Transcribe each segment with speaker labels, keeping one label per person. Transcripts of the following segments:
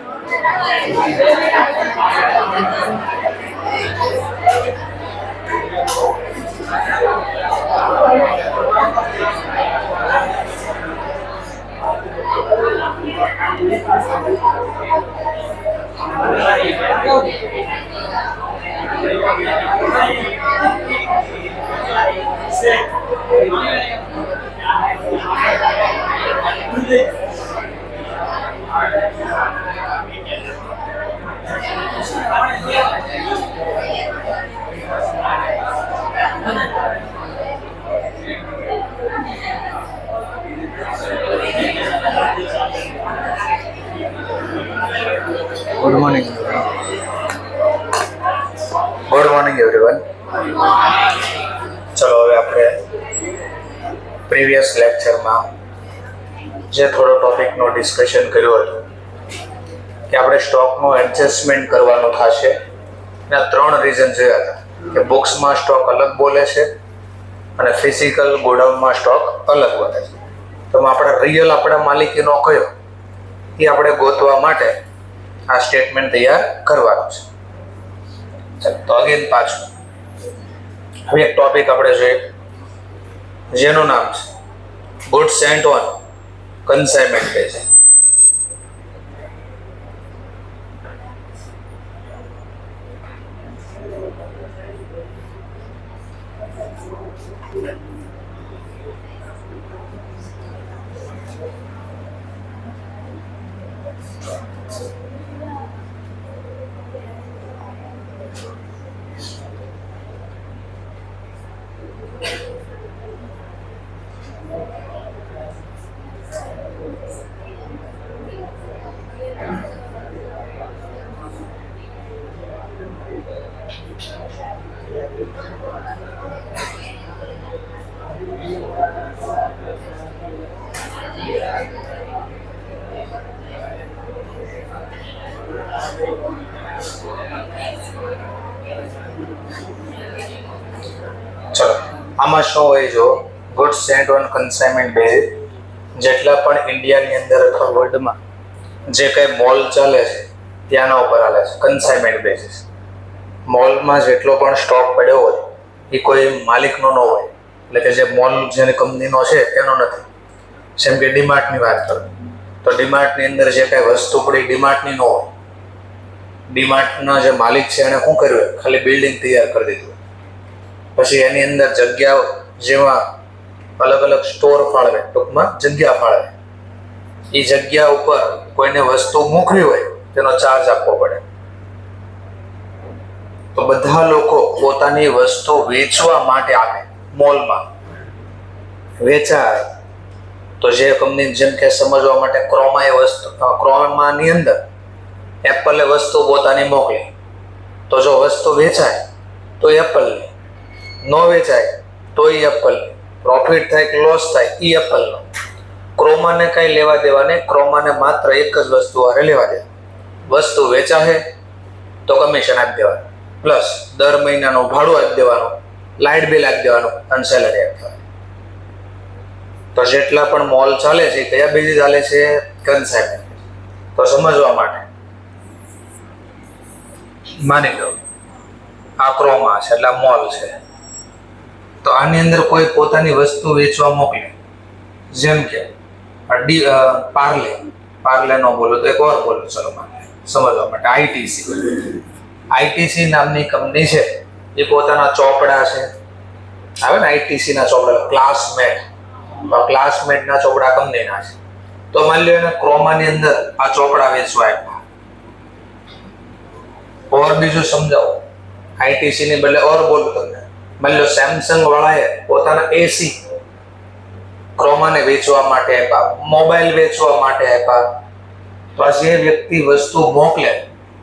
Speaker 1: Good morning. Good morning everyone. ચલો હવે આપણે પ્રીવિયસ લેક્ચરમાં જે થોડો ટોપિકનો ડિસ્કશન કર્યું હતું કે આપણે સ્ટોકનું એડજસ્ટમેન્ટ કરવાનું થશે એના 3 રીઝન જોયા હતા કે બુક્સમાં સ્ટોક અલગ બોલે છે અને ફિઝિકલ ગોડાઉનમાં સ્ટોક અલગ બોલે છે. તો આપણા રિયલ આપણા માલિકીનો કયો એ આપણે ગોતવા માટે આ સ્ટેટમેન્ટ તૈયાર કરવાનું છે. ચાલો તો અગેન પાછું હવે એક ટોપિક આપણે જોઈએ જેનું નામ છે goods sent on consignment base. ચલો આમાં શું હોય, જો goods sent on consignment base જેટલા પણ ઇન્ડિયાની અંદર અથવા વર્લ્ડમાં જે કંઈ મોલ ચાલે છે ત્યાંના ઉપર હાલે છે કન્સાઇનમેન્ટ બેઝિસ. મોલમાં જેટલો પણ સ્ટોક પડ્યો હોય એ કોઈ માલિકનો ન હોય, એટલે કે જે મોલ જેની કંપનીનો છે એનો નથી. જેમ કે ડીમાર્ટની વાત કરું તો ડીમાર્ટની અંદર જે કાંઈ વસ્તુ પડી ડીમાર્ટની ન હોય. ડીમાર્ટના જે માલિક છે એણે શું કર્યું હોય, ખાલી બિલ્ડિંગ તૈયાર કરી દીધું, પછી એની અંદર જગ્યાઓ જેમાં અલગ અલગ સ્ટોર ફાળવે, ટૂંકમાં જગ્યા ફાળવે. એ જગ્યા ઉપર કોઈને વસ્તુ મૂકવી હોય તેનો ચાર્જ આપવો પડે. તો બધા લોકો પોતાની વસ્તુ વેચવા માટે આપે મોલમાં વેચાય. તો જે કંપની, જેમ કે સમજવા માટે ક્રોમાની અંદર એપલે વસ્તુ પોતાની મોકલી, તો જો વસ્તુ વેચાય તો એપલની, ન વેચાય તો એ એપલની, પ્રોફિટ થાય કે લોસ થાય એ એપલનો. ક્રોમાને કંઈ લેવા દેવા નહીં, ક્રોમાને માત્ર એક જ વસ્તુ હારે લેવા દે. વસ્તુ વેચાશે તો કમિશન આપી દેવાનું, પ્લસ દર મહિનાનું ભાડું આપી દેવાનું, લાઇટ બિલ આપી દેવાનું અને સેલરી આપી દેવાની. તો જેટલા પણ મોલ ચાલે છે કયા બેઝે ચાલે છે, કન્સાઇનમેન્ટ. તો સમજવા માટે માની લો આ ક્રોમા છે એટલે મોલ છે, તો આની અંદર કોઈ પોતાની વસ્તુ વેચવા મોકલે, જેમ કે પાર્લે નો બોલો તો એક ઓર બોલો, ચલો માને સમજવા માટે આઈટીસી નામની કંપની છે. એ પોતાના ચોપડા છે, આવે ને આઈટીસી ના ચોપડા, ક્લાસમેટના ચોપડા કંપનીના છે. તો માની લો એને ક્રોમાની અંદર આ ચોપડા વેચવા આપ્યા. ઓર બીજું સમજાવો, આઈટીસી ની બદલે ઓર બોલું તમને. માની લો સેમસંગ વાળાએ પોતાના એસી ક્રોમાને વેચવા માટે આપ્યા, મોબાઈલ વેચવા માટે આપ્યા. તો આ જે વ્યક્તિ વસ્તુ મોકલે,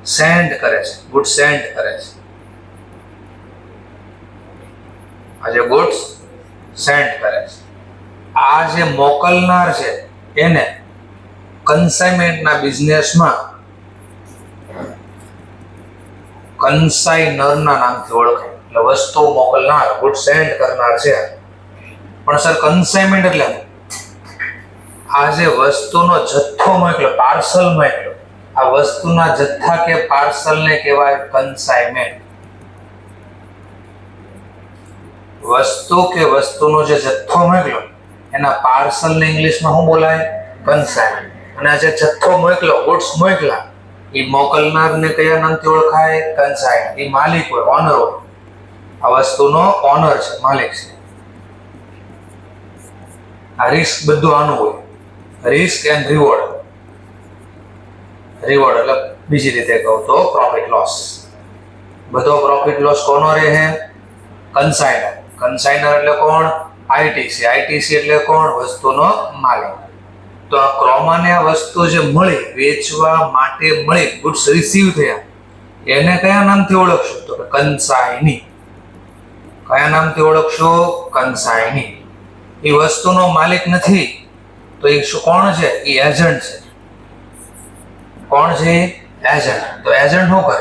Speaker 1: સેન્ડ કરે છે, ગુડ સેન્ડ કરે છે, આ જે ગુડ્સ સેન્ડ કરે છે, આ જે મોકલનાર છે એને કન્સાઇનમેન્ટના બિઝનેસમાં કન્સાઇનરના નામથી ઓળખાય. એટલે વસ્તુ મોકલનાર, ગુડ સેન્ડ કરનાર છે. પણ સર કન્સાઇનમેન્ટ એટલે આ જે વસ્તુનો જથ્થો મોકલ્યો, પાર્સલ મોકલ્યો, આ વસ્તુના જથ્થા કે પાર્સલને કહેવાય કન્સાઇનમેન્ટ. વસ્તુ કે વસ્તુનો જે જથ્થો મોકલ્યો એના પાર્સલને ઇંગ્લિશમાં શું બોલાય? કન્સાઇનમેન્ટ. અને આ જે જથ્થો મોકલ્યો, ગુડ્સ મોકલા, એ મોકલનારને કયા નામથી ઓળખાય? કન્સાઇનર. એ માલિક હોય, ઓનર હોય. આ વસ્તુનો ઓનર છે, માલિક છે. આ રિસ્ક બધું આનું હોય, રિસ્ક એન્ડ રિવોર્ડ. રિવોર્ડ એટલે બીજી રીતે કહું તો પ્રોફિટ લોસ. બધો પ્રોફિટ લોસ કોનો રહે? કન્સાઇનર. કન્સાઇનર એટલે કોણ? આઈટીસી. આઈટીસી એટલે કોણ? વસ્તુનો માલિક. તો આ ક્રોમાને આ વસ્તુ જે મળી, વેચવા માટે મળી, ગુડ્સ રિસીવ થયા, એને કયા નામથી ઓળખશું? તો કન્સાઇની. કયા નામથી ઓળખશો? કન્સાઇની. એ વસ્તુનો માલિક નથી તો એ શું કોણ છે? એ એજન્ટ છે. કોણ છે? એજન્ટ. તો એજન્ટ શું કરે?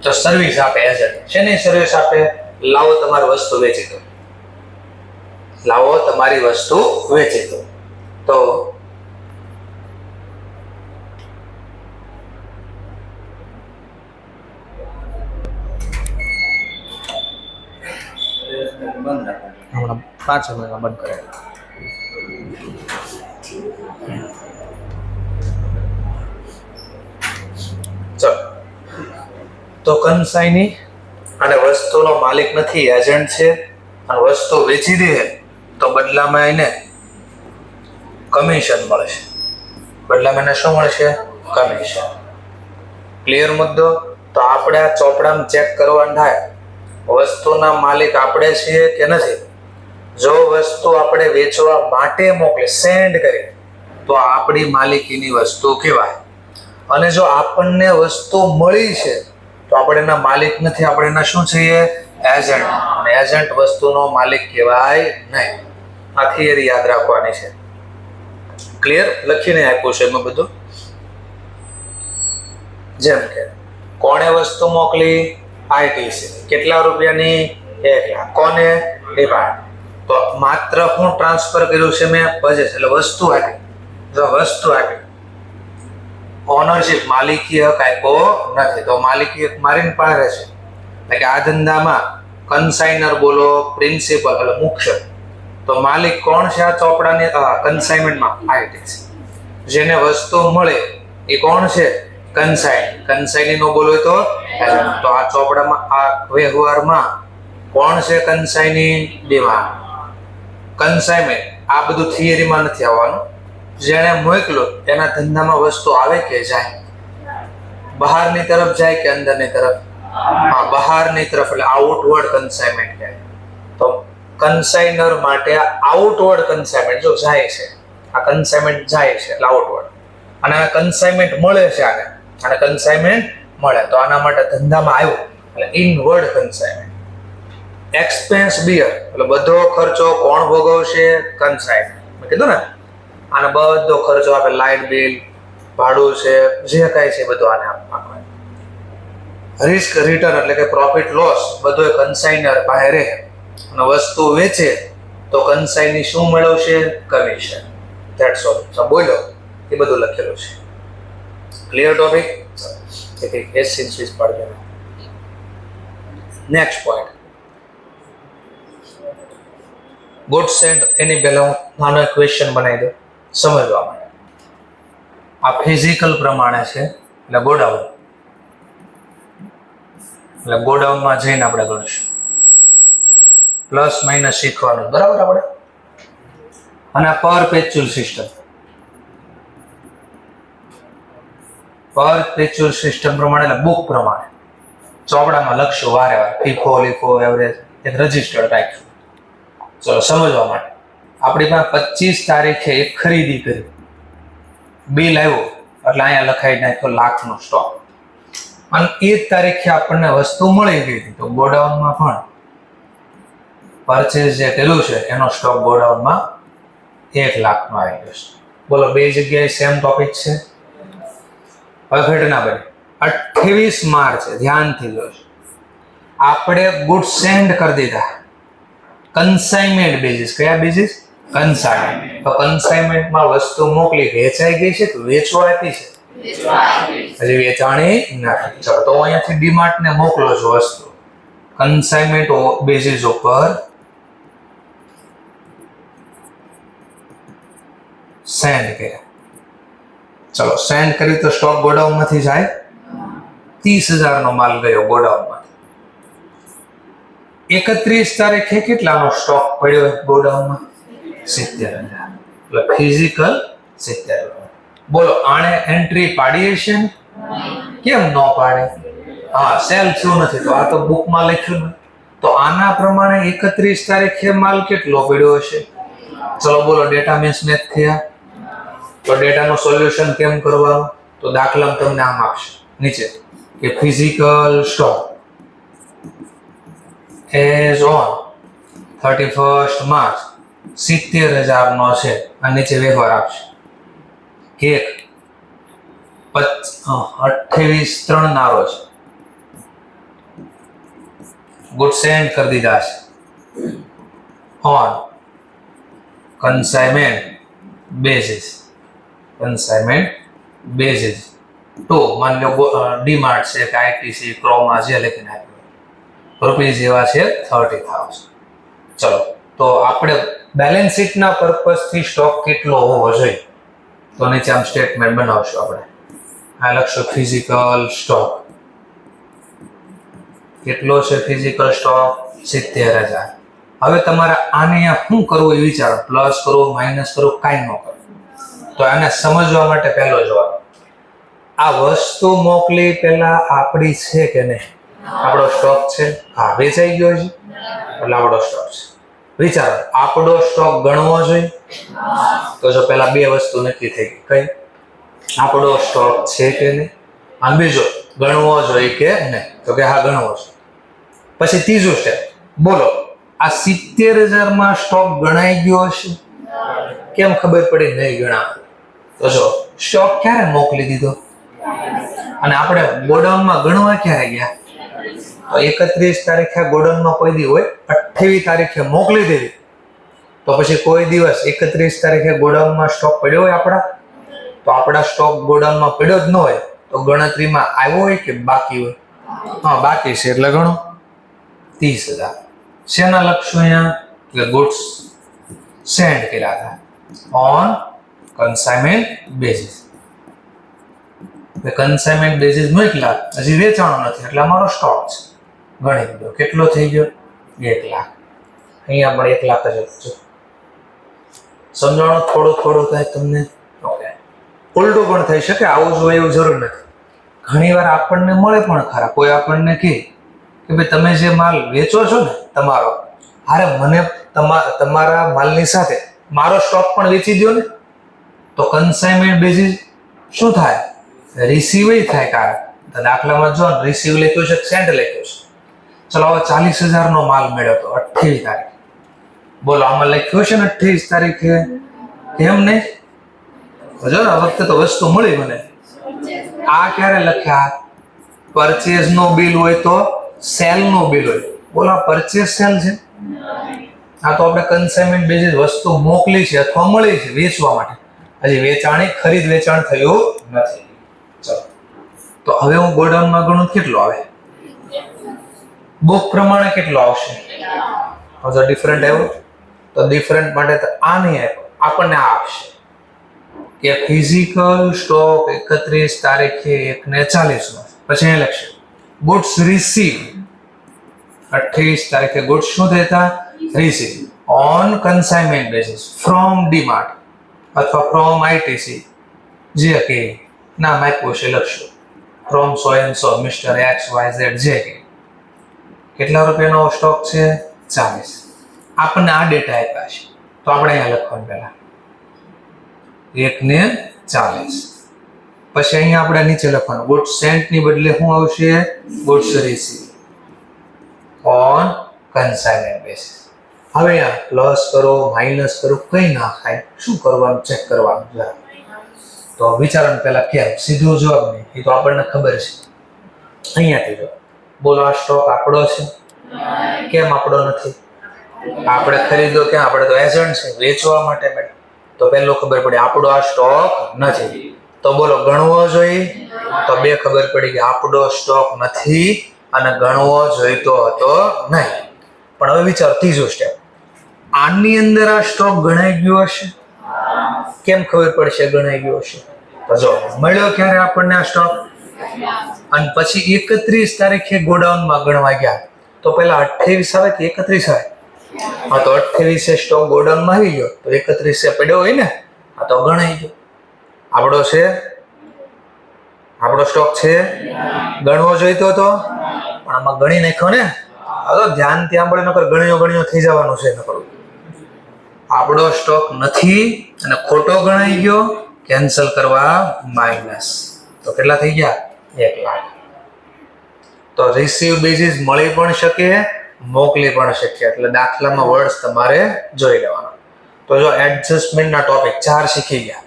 Speaker 1: તો સર્વિસ આપે. એજન્ટ શેની સર્વિસ આપે? લાવો તમારી વસ્તુ વેચી દો, લાવો તમારી વસ્તુ વેચી દો. તો હમણાં 5 મિનિટમાં બંધ કરે. ચલો, તો કન્સાઇની અને વસ્તુનો માલિક નથી, એજન્ટ છે. અને વસ્તુ વેચી દે તો બદલામાં એને કમિશન મળશે. બદલામાં એને શું મળશે? કમિશન. ક્લિયર મુદ્દો? તો આપણે આ ચોપડામાં ચેક કરવાનું થાય, વસ્તુના માલિક આપણે છીએ કે નથી. જો વસ્તુ આપણે વેચવા માટે મોકલે, સેન્ડ કરી, તો આપણી માલિકીની વસ્તુ કહેવાય. અને જો આપણને વસ્તુ મળી છે તો આપણે એના માલિક નથી, આપણે એના શું છીએ? એજન્ટ. અને એજન્ટ વસ્તુનો માલિક કહેવાય નહીં. આ થિયરી યાદ રાખવાની છે. ક્લિયર? લખીને આપ્યું છે એમાં બધું. જેમ કે કોણે વસ્તુ મોકલી? આઈટીસી. કેટલા રૂપિયાની? 1 લાખ. કોને? ડિપાર્ટ. તો માત્ર હું ટ્રાન્સફર કર્યું છે મેં? પજેસ એટલે વસ્તુ આપી. જો વસ્તુ આપી, ઓનરશિપ માલિકી હક આપ્યો નથી, તો માલિકી હક મારીને પાસે છે. એટલે કે આ ધંધામાં કન્સાઇનર બોલો, પ્રિન્સિપલ એટલે મુખ્ય. તો માલિક કોણ છે આ ચોપડાની કન્સાઇનમેન્ટમાં? આઈટીસી. જેને વસ્તુ મળે એ કોણ છે? કન્સાઇન. કન્સાઇની નો બોલો તો એજન્ટ. તો આ ચોપડામાં આ વ્યવહારમાં કોણ છે કન્સાઇની? ડિમાન્ડ. કન્સાઇનમેન્ટ આ બધું થિયરીમાં નથી આવવાનું. જેણે મોકલો એના ધંધામાં વસ્તુ આવે કે જાય? બહારની તરફ જાય કે અંદરની તરફ? હા, બહારની તરફ એટલે આઉટવર્ડ કન્સાઇનમેન્ટ કહેવાય. તો કન્સાઇનર માટે આઉટવર્ડ કન્સાઇનમેન્ટ જો જાય છે, આ કન્સાઇનમેન્ટ જાય છે એટલે આઉટવર્ડ. અને આ કન્સાઇનમેન્ટ મળે છે આને, અને કન્સાઇનમેન્ટ મળે તો આના માટે ધંધામાં આવ્યું એટલે ઇનવર્ડ કન્સાઇનમેન્ટ. એક્સપેન્સ બિયર એટલે બધો ખર્ચો કોણ ભોગવશે? કન્સાઇન. મેં કીધું ને, આને બધો ખર્ચો આપે, લાઇટ બિલ, ભાડું છે, જે કાંઈ છે બધું આને આપવાનું. રિસ્ક રિટર્ન એટલે કે પ્રોફિટ લોસ બધો કન્સાઇનર પાસે રહે. અને વસ્તુ વેચે તો કન્સાઇની શું મેળવશે? કમિશન. That's all. બોલો એ બધું લખેલું છે. Clear topic? એસ સિન્સ પાડ દો. Next point, goods and. એની પહેલા હું નાનો ક્વેશ્ચન બનાવી દઉં સમજવા માટે. આ ફિઝિકલ પ્રમાણે છે એટલે ગોડાઉન. એટલે ગોડાઉનમાં જઈને આપણે ગણીશું, પ્લસ માઇનસ શીખવાનું, બરાબર? આપણે અને પરપેચ્યુઅલ સિસ્ટમ. પરપેચ્યુઅલ સિસ્ટમ પ્રમાણે એટલે બુક પ્રમાણે ચોપડામાં લખશું વારે વાર, ફીફો, લીફો, એવરેજ, એક રજિસ્ટર રાખ્યું. ચલો સમજવા માટે, આપણી પાસે 25 તારીખે એક ખરીદી કરી, બિલ આવ્યું એટલે અહીંયા લખાઈ નાખ્યો લાખનો સ્ટોક. અને એ જ તારીખે આપણને વસ્તુ મળી ગઈ હતી, તો ગોડાઉનમાં પણ પરચેઝ જે કર્યું છે એનો સ્ટોક ગોડાઉનમાં 1 લાખનો આવી ગયો છે. બોલો, બે જગ્યાએ સેમ ટોપિક છે. હવે ઘટના બની 28 માર્ચે, ધ્યાનથી જોજો, આપણે ગુડ સેન્ડ કરી દીધા કન્સાઇનમેન્ટ બેઝિસ. કયા બેઝિસ? કન્સાઇનમેન્ટ. તો કન્સાઇનમેન્ટમાં વસ્તુ મોકલી વેચાઈ ગઈ છે કે વેચવા આપી છે? હજી વેચાણી નથી. ચલો તો અહીંયાથી ડીમાર્ટ ને મોકલો છો વસ્તુ કન્સાઇનમેન્ટ બેઝિસ ઉપર સેન્ડ કર્યા. ચલો સેન્ડ કરી તો સ્ટોક ગોડાઉન માંથી જાય 30,000 નો માલ ગયો ગોડાઉન માંથી. 31 તારીખે કેટલાનો સ્ટોક પડ્યો ગોડાઉનમાં? 70,000. એટલે ફિઝિકલ 70,000. બોલો આણે એન્ટ્રી પાડી છે ને? કેમ ન પાડે? હા સેલ થયું નથી તો આ તો બુકમાં લખ્યું ને. તો આના પ્રમાણે 31 તારીખે માલ કેટલો પડ્યો હશે? ચલો બોલો ડેટા મિસમેચ થયા. તો ડેટાનું સોલ્યુશન કેમ કરવાનું? તો દાખલામાં તમને આમ આપશે નીચે કે physical stock as on 31st March 70,000 નો છે અને નીચે વ્યવહાર આપશે. 28/3 ના રોજ ગુડ સેન્ડ કરી દીધા છે ઓન કન્સાઇનમેન્ટ બેઝિસ ટુ માન લો ડીમાર્ટ છે કે આઈટીસી ક્રોમા જે લખીને આપ્યું રૂપીઝ એવા છે 30,000. ચલો તો આપણે બેલેન્સ શીટના પર્પઝથી સ્ટોક કેટલો હોવો જોઈએ તો નીચે આમ સ્ટેટમેન્ટ બનાવશું આપણે. આ લખશું ફિઝિકલ સ્ટોક કેટલો છે? Physical stock 70,000. હવે તમારે આને અહીંયા શું કરવું એ વિચારો. પ્લસ કરવું, માઇનસ કરવું, કાંઈ ન કરવું. તો આને સમજવા માટે પહેલો જવાબ આ વસ્તુ મોકલી પહેલા આપણી છે કે નહીં? આપણો સ્ટોક છે. હા વેચાઈ ગયો છે એટલે આપણો સ્ટોક છે. વિચારો આપણો સ્ટોક ગણવો જોઈએ તો જો પહેલા બે વસ્તુ નક્કી થઈ ગઈ. કઈ? આપણો સ્ટોક છે કે નહીં અને બીજો ગણવો જોઈએ કે નહીં તો કે હા ગણવો છે. પછી ત્રીજું સ્ટેપ બોલો આ 70,000 માં સ્ટોક ગણાઈ ગયો હશે? કેમ ખબર પડી નહીં ગણા? તો જો સ્ટોક ક્યારે મોકલી દીધો અને આપણે ગોડાઉનમાં ગણવા ક્યારે ગયા? તો 31 તારીખે ગોડાઉનમાં કોઈ દી હોય 28 તારીખે મોકલી દેવી તો પછી કોઈ દિવસ 31 તારીખે ગોડાઉનમાં સ્ટોક પડ્યો હોય આપણા? તો આપણા સ્ટોક ગોડાઉનમાં પડ્યો જ ન હોય તો ગણતરીમાં આવ્યો હોય કે બાકી હોય? હા બાકી છે એટલે ગણો 30,000. શેના લખશું અહીંયા કે ગુડ્સ સેન્ડ કર્યા હતા on consignment basis. Consignment basis મોકલા હજી વેચાણો નથી એટલે અમારો સ્ટોક છે. ગણી લીધો કેટલો થઈ ગયો? 1 લાખ. અહીંયા પણ 1 લાખ જ હતો. સમજાણો થોડું થાય તમને? ઓકે. ઉલટું પણ થઈ શકે. આવું જ હોય એવું જરૂર નથી. ઘણીવાર આપણને મળે પણ ખરા. કોઈ આપણને કહે કે ભાઈ તમે જે માલ વેચો છો ને તમારો અરે મને તમારા માલની સાથે મારો સ્ટોક પણ વેચી દો ને. તો કન્સાઇનમેન્ટ બેઝિસ શું થાય? રિસીવ થાય. કારણ દાખલામાં જો રિસીવ લખ્યું છે સેન્ડ લખ્યું છે. ચલો હવે 40,000 નો માલ મળ્યો તો 28 તારીખે. બોલો આમાં લખ્યું છે ને 28 તારીખે કેમ નહીં? જો ને વખતે તો વસ્તુ મળી મને. આ ક્યારે લખ્યા? પરચેઝ નો બિલ હોય તો સેલ નો બિલ હોય. બોલો આ પરચેઝ સેલ છે? આ તો આપણે કન્સાઇનમેન્ટ બેઝિસ વસ્તુ મોકલી છે અથવા મળી છે વેચવા માટે. હજી વેચાણી ખરીદ વેચાણ થયું નથી. ચલો તો હવે હું ગોડાઉનમાં ગણું કેટલો આવે? બુક પ્રમાણે કેટલો આવશે? જો ડિફરન્ટ આવ્યો તો ડિફરન્ટ માટે તો આ નહીં આપ્યો આપણને આ આપશે કે ફિઝિકલ સ્ટોક 31 તારીખે 1/40 નો. પછી અહીં લખશે ગુડ્સ રિસીવ 28 તારીખે ગુડ્સ શું થતા? Receive on consignment basis from DMart અથવા ફ્રોમ આઈટીસી જે કે નામ આપ્યું છે લખશું from so and so mister XYZ જે કે કેટલા રૂપિયાનો સ્ટોક છે? 40. આપણને આ ડેટા આપ્યા છે તો આપણે અહીંયા લખવાનું પહેલા 1/40. પછી અહીંયા આપણે નીચે લખવાનું ગુડ્સ સેન્ટ ની બદલે શું આવશે? Goods receive on consignment basis. હવે આ પ્લસ કરો માઇનસ કરો કઈ ના થાય. શું કરવાનું? ચેક કરવાનું જરા. તો વિચારણ પહેલા કેમ? સીધો જવાબ નહીં એ તો આપણને ખબર છે. અહીંયાથી જો બોલો આ સ્ટોક આપણો છે? કેમ આપણો નથી? આપણે ખરીદો ક્યાં? આપણે તો એજન્ટ છે, વેચવા માટે બેઠા. તો પહેલો ખબર પડી આપણો આ સ્ટોક નથી. તો બોલો ગણવો જોઈએ? તો બે ખબર પડી કે આપણો સ્ટોક નથી અને ગણવો જોઈતો હતો નહીં. પણ હવે વિચાર ત્રીજો સ્ટેપ, આની અંદર આ સ્ટોક ગણાઈ ગયો હશે? કેમ ખબર પડશે ગણાઈ ગયો હશે? તો જો મળ્યો ક્યારે આપણને આ સ્ટોક, અને પછી 31 તારીખે ગોડાઉનમાં ગણવા ગયા તો પહેલા 28 આવે કે 31 આવે? હા, તો 28 સ્ટોક ગોડાઉનમાં આવી ગયો તો 31 પડ્યો હોય ને, આ તો ગણાઈ ગયો. આપણો છે, આપણો સ્ટોક છે, ગણવો જોઈતો હતો પણ આમાં ગણી નાખ્યો ને. હવે ધ્યાનથી સાંભળે, નકર ગણ્યો થઈ જવાનું છે. નકર આપણો સ્ટોક નથી અને ખોટો ગણાઈ ગયો, કેન્સલ કરવા માઇનસ. તો કેટલા થઈ ગયા? 1 લાખ. તો રિસીવ બેઝિસ મળી પણ શકે, મોકલી પણ શકે. એટલે દાખલામાં વર્ડ્સ તમારે જોઈ લેવાના. તો જો એડજસ્ટમેન્ટના ટોપિક 4 શીખી ગયા.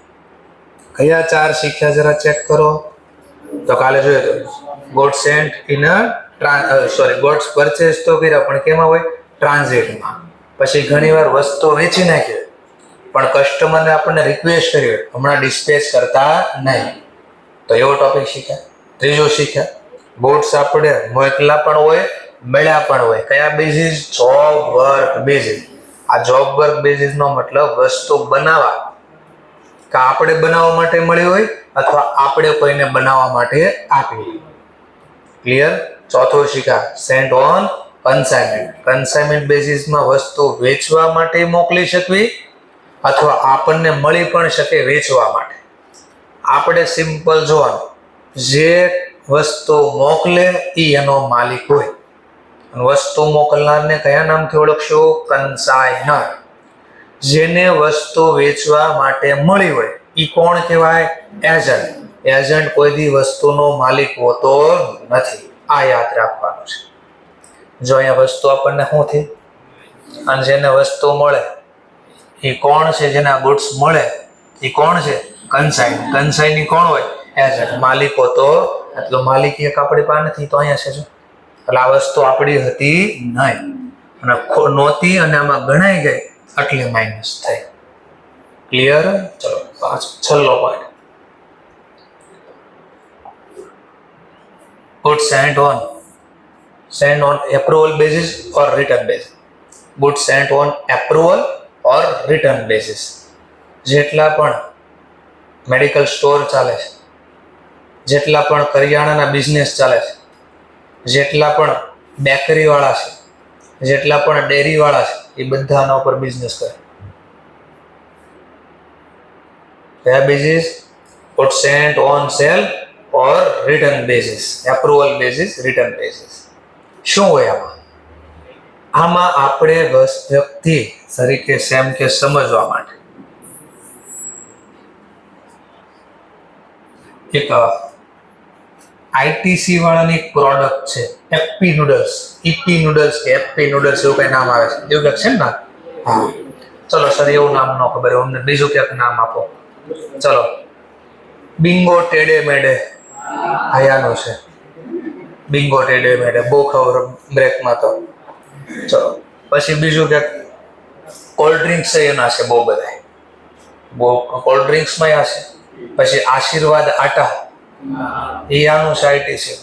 Speaker 1: કયા 4 શીખ્યા જરા ચેક કરો. તો કાલે જોયું તો goods sent in goods purchase તો કર્યા પણ કેમાં હોય? ટ્રાન્ઝિટમાં. પછી ઘણીવાર વસ્તુ વેચી નાખી પણ કસ્ટમરને આપણને રિક્વેસ્ટ કરી હોય હમણાં ડિસ્પેચ કરતા નહીં, તો એવો ટોપિક શીખ્યા. ત્રીજો શીખ્યા ગોડ્સ આપણે મોકલા પણ હોય, મળ્યા પણ હોય. કયા બેઝિસ? Job work basis. આ જોબ વર્ક બેઝિસ નો મતલબ વસ્તુ બનાવવા કે આપણે બનાવવા માટે મળી હોય અથવા આપણે કોઈને બનાવવા માટે આપી. ક્લિયર? ચોથો શીખ્યા સેન્ટ ઓન કન્સાઇનમેન્ટ. કન્સાઇનમેન્ટ બેઝિસમાં વસ્તુ વેચવા માટે મોકલી શકવી અથવા આપણને મળી પણ શકે વેચવા માટે. આપણે સિમ્પલ જોવાનું, જે વસ્તુ મોકલે એ એનો માલિક હોય. વસ્તુ મોકલનારને કયા નામથી ઓળખશો? કન્સાઇનર. જેને વસ્તુ વેચવા માટે મળી હોય એ કોણ કહેવાય? એજન્ટ. એજન્ટ કોઈ દી વસ્તુનો માલિક હોતો નથી. આ યાદ રાખવાનું છે. જો અહીંયા વસ્તુ આપણને શું થઈ અને જેને વસ્તુ મળે એ કોણ છે? જેના ગુડ્સ મળે એ કોણ છે? કન્સાઇન. કન્સાઇની કોણ હોય? એજન્ટ. માલિક હોતો એટલે માલિક એક આપણી પાસે નથી તો અહીંયા છે. જો એટલે આ વસ્તુ આપણી હતી નહીં અને નહોતી અને આમાં ગણાઈ ગઈ એટલે માઇનસ થઈ. ક્લિયર? ચલો છેલ્લો point, goods sent on approval basis or return basis. Goods sent on approval or return basis. જેટલા પણ મેડિકલ સ્ટોર ચાલે છે, જેટલા પણ કરિયાણાના બિઝનેસ ચાલે છે, જેટલા પણ બેકરી વાળા છે, જેટલા પણ ડેરી વાળા છે, એ બધાના ઉપર બિઝનેસ કરે. કયા basis? goods sent on sale or return basis, approval basis, return basis. શું હોય આમાં? આમાં આપણે વ્યક્તિ તરીકે સેમ કે સમજવા માટે એક આઈટીસી વાળાની એક પ્રોડક્ટ છે, એપી નૂડલ્સ, ઈપી નૂડલ્સ કે એપી નૂડલ્સ એવું કઈ નામ આવે છે, એવું કંઈક છે ને? હા, ચલો સર એવું નામ ન ખબર, અમને બીજું ક્યાંક નામ આપો. ચલો બિંગો ટેડે મેડે, આયાનું છે બિંગો ટેડે મેડે, બહુ ખબર બ્રેકમાં તો. ચલો પછી બીજું ક્યાંક કોલ્ડ ડ્રિંક્સ એના છે બહુ બધા, બહુ કોલ્ડ ડ્રિંક્સમાં આ છે. પછી આશીર્વાદ આટા, એ આનું સાઇટી છે,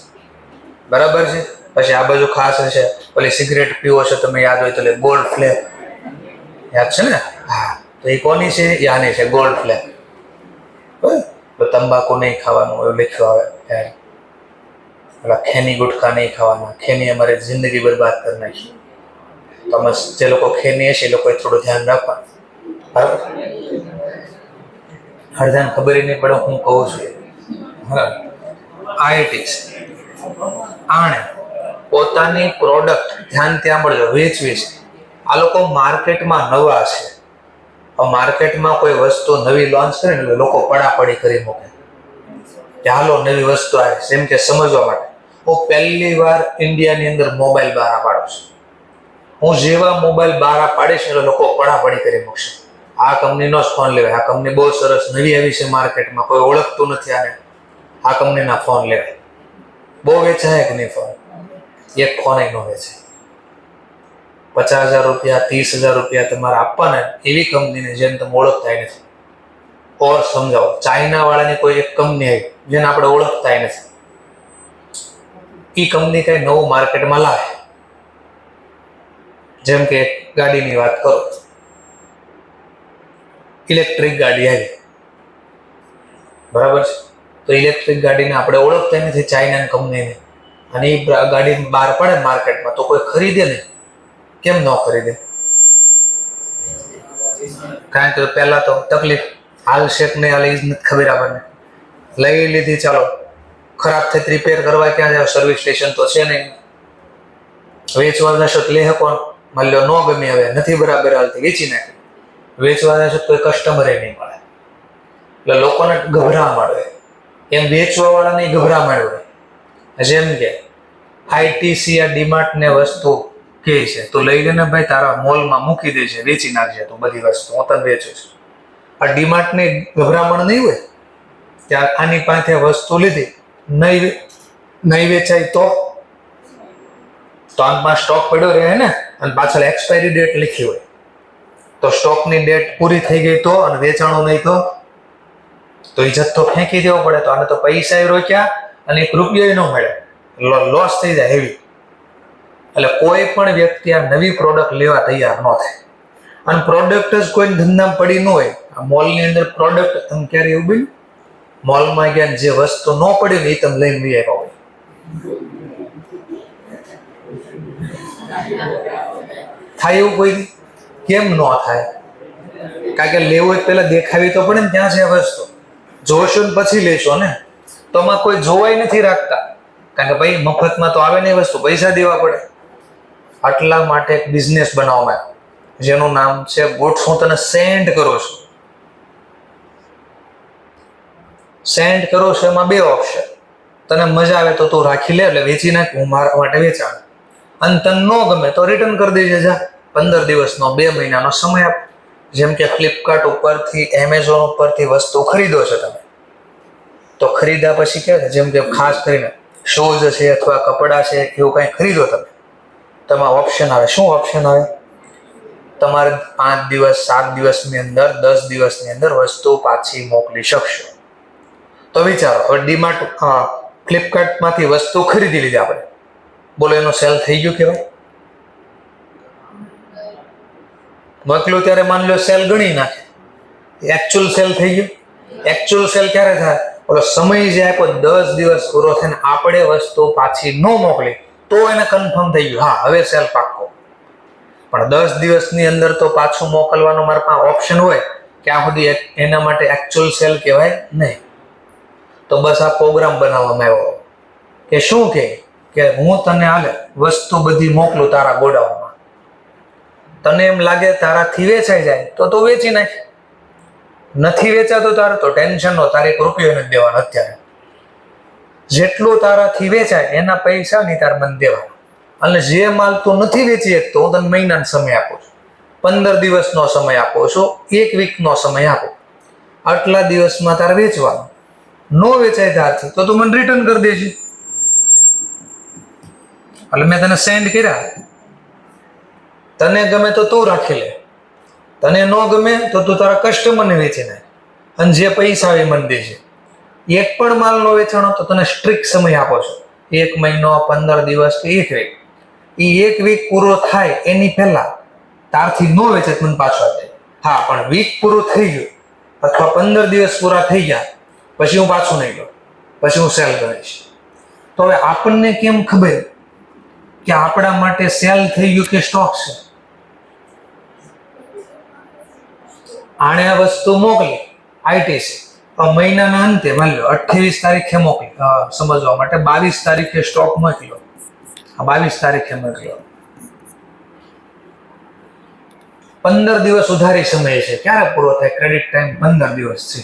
Speaker 1: બરાબર છે. પછી આ બાજુ ખાસ હશે પેલી સિગરેટ પીવો છો તમે, યાદ હોય તો ગોલ્ડ ફ્લેમ, યાદ છે ને? હા, તો એ કોની છે? એ આની છે, ગોલ્ડ ફ્લેમ. તંબાકુ નહીં ખાવાનું એવું લખ્યું આવે. પેલા ખેની ગુટખા નહીં ખાવાના, ખેની અમારે જિંદગી બરબાદ કરી નાખી. તો અમે જે લોકો ખેની હશે એ લોકોએ થોડું ધ્યાન રાખવાનું, બરાબર? અડધાને ખબર નહીં પડે હું કહું છું. બરાબર? આઈટીસ આણે પોતાની પ્રોડક્ટ ધ્યાનથી સાંભળજો વેચવી છે. આ લોકો માર્કેટમાં નવા છે. માર્કેટમાં કોઈ વસ્તુ નવી લોન્ચ કરે ને લોકો પડાપડી કરી મૂકે કે હાલો નવી વસ્તુ આવે. જેમ કે સમજવા માટે, હું પહેલી વાર ઇન્ડિયાની અંદર મોબાઈલ બહાર પાડું છું. હું જેવા મોબાઈલ બહાર પાડીશ એટલે લોકો પડાપડી કરી મૂકશે, આ કંપનીનો જ ફોન લેવાય, આ કંપની બહુ સરસ નવી આવી છે માર્કેટમાં, કોઈ ઓળખતું નથી આને, આ કંપનીના ફોન લેવાય. બહુ વેચાય કે નહીં ફોન? એક ફોન ન વેચાય. 50,000 રૂપિયા 30,000 રૂપિયા તમારે આપવાના એવી કંપનીને જેને તમે ઓળખતા નથી. ઓર સમજાવો, ચાઇના વાળાની કોઈ એક કંપની આવી જેને આપણે ઓળખતા નથી, એ કંપની કઈ નવું માર્કેટમાં લાવે. જેમ કે ગાડીની વાત કરો, ઇલેક્ટ્રિક ગાડી આવી, બરાબર છે, તો ઇલેક્ટ્રિક ગાડીને આપણે ઓળખતા નથી ચાઇના કંપનીને, અને એ ગાડી બહાર પડે માર્કેટમાં તો કોઈ ખરીદે નહીં. કેમ ન ખરીદે? કારણ કે પહેલા તો તકલીફ હાલ શેક નહીં હાલ એ જ નથી ખબર આપણને. લઈ લીધી, ચાલો ખરાબ થઈ રિપેર કરવા ક્યાં જાવ? સર્વિસ સ્ટેશન તો છે નહીં. વેચવા જશો તો લે કોણ? માની લો ન ગમે, હવે નથી બરાબર હાલતી, વેચી નાખે. વેચવા જશો કોઈ કસ્ટમરે નહીં મળે, એટલે લોકોને ગભરા મળે. એમ વેચવા વાળાને ગભરામણ હોય. જેમ કે આઈટીસી આ ડીમાર્ટ ને વસ્તુ કે છે, તો લઈ લેને ભાઈ, તારા મોલમાં મૂકી દે છે, વેચી નાખજે તું બધી વસ્તુ, હું તને વેચું છું. આ ડીમાર્ટ ને ગભરામણ નહીં હોય ત્યાં આની પાસે વસ્તુ લીધી, નહીં વેચાય તો આમાં સ્ટોક પડ્યો રહે ને, અને પાછળ એક્સપાયરી ડેટ લખી હોય, તો સ્ટોકની ડેટ પૂરી થઈ ગઈ તો, અને વેચાણું નહીં તો એ જથ્થો ફેંકી દેવો પડે. તો આને તો પૈસા રોક્યા અને 1 રૂપિયો ન મળે, લોસ થઈ જાય હેવી. એટલે કોઈ પણ વ્યક્તિ આ નવી પ્રોડક્ટ લેવા તૈયાર ન થાય. અને પ્રોડક્ટ જ કોઈ ધંધામાં પડી ન હોય. આ મોલની અંદર પ્રોડક્ટ તમે ક્યારે એવું બન્યું? મોલમાં ગયા જે વસ્તુ ન પડી ને એ તમે લઈને લઈ આવ્યા હોય. થાય એવું કોઈ? કેમ ન થાય? કારણ કે લેવું હોય પેલા દેખાવી તો પડે ને, ત્યાં છે વસ્તુ, જોશો ને પછી લેશો ને. તો આમાં કોઈ જોવાય નથી રાખતા, કારણ કે ભાઈ મફતમાં તો આવે નહીં વસ્તુ, પૈસા દેવા પડે. આટલા માટે એક બિઝનેસ બનાવવામાં આવ્યો જેનું નામ છે ગુડ્સ. હું તને સેન્ડ કરું છું. સેન્ડ કરો છો એમાં 2 ઓપ્શન. તને મજા આવે તો તું રાખી લે, એટલે વેચી નાખ, હું મારા માટે વેચાણ. અને તને ન ગમે તો રિટર્ન કરી દેજે, જા 15 દિવસનો 2 મહિનાનો સમય આપ. જેમ કે ફ્લિપકાર્ટ ઉપરથી, એમેઝોન ઉપરથી વસ્તુ ખરીદો છો તમે, તો ખરીદ્યા પછી કે જેમ કે ખાસ કરીને શૂઝ છે અથવા કપડાં છે એવું કંઈ ખરીદો તમારે ઓપ્શન આવે. શું ઓપ્શન આવે? તમારે 5 દિવસ 7 દિવસની અંદર 10 દિવસની અંદર વસ્તુ પાછી મોકલી શકશો. તો વિચારો, હવે ડીમાર્ટ ફ્લિપકાર્ટમાંથી વસ્તુ ખરીદી લીધી આપણે, બોલો એનો સેલ થઈ ગયો કહેવાય? મોકલ્યું ત્યારે માની લો સેલ ગણી નાખે, એકચ્યુઅલ સેલ થઈ ગયો. એકચ્યુઅલ સેલ ક્યારે થાય? ઓલો સમય જે આપ્યો 10 દિવસ પૂરો થઈને આપણે વસ્તુ પાછી ન મોકલી તો એને કન્ફર્મ થઈ ગયું, હા હવે સેલ પાક્કો. પણ 10 દિવસની અંદર તો પાછું મોકલવાનો મારા પાસે ઓપ્શન હોય, ક્યાં સુધી એના માટે એકચ્યુઅલ સેલ કહેવાય નહીં. તો બસ આ પ્રોગ્રામ બનાવવામાં આવ્યો કે શું કે હું તને હાલે વસ્તુ બધી મોકલું તારા ગોડાઉનમાં, તને એમ લાગે તારાથી વેચાઈ જાય તો વેચી નાખ. નથી વેચાતો તારે તો ટેન્શન નો, તારે 1 રૂપિયો નથી દેવાનો. અત્યારે જેટલું તારાથી વેચાય એના પૈસા નહીં તારે મને દેવાના. અને જે માલ તું નથી વેચી શકતો હું તને મહિનાનો સમય આપું છું, 15 દિવસનો સમય આપું છું, 1 વીકનો સમય આપું. આટલા દિવસમાં તારે વેચવાનું. નો વેચાય ત્યારથી તો તું મને રિટર્ન કરી દેજે. એટલે મેં તને સેન્ડ કર્યા, તને ગમે તો તું રાખી લે, તને ન ગમે તો તું તારા કસ્ટમરને વેચી નાખ, અને જે પૈસા આવે મને દેજે. એક પણ માલ નો વેચાણો તો તને સ્ટ્રિક્ટ સમય આપો છો, 1 મહિનો 15 દિવસ કે 1 વીક. એ 1 વીક પૂરો થાય એની પહેલા તારથી ન વેચે મને પાછો આપે. હા, પણ વીક પૂરું થઈ ગયું અથવા 15 દિવસ પૂરા થઈ ગયા પછી હું પાછું નહીં લઉં, પછી હું સેલ કરીશ. તો હવે આપણને કેમ ખબર કે આપણા માટે સેલ થઈ ગયું કે સ્ટોક છે? આણે આ વસ્તુ મોકલી આઈટીસી, મહિનાના અંતે માની લો 28 તારીખે મોકલી, સમજવા માટે 22 તારીખે સ્ટોક મોકલ્યો, 22 તારીખે મોકલ્યો, 15 દિવસ ઉધારી સમય છે. ક્યારે પૂરો થાય? ક્રેડિટ ટાઈમ 15 દિવસ છે.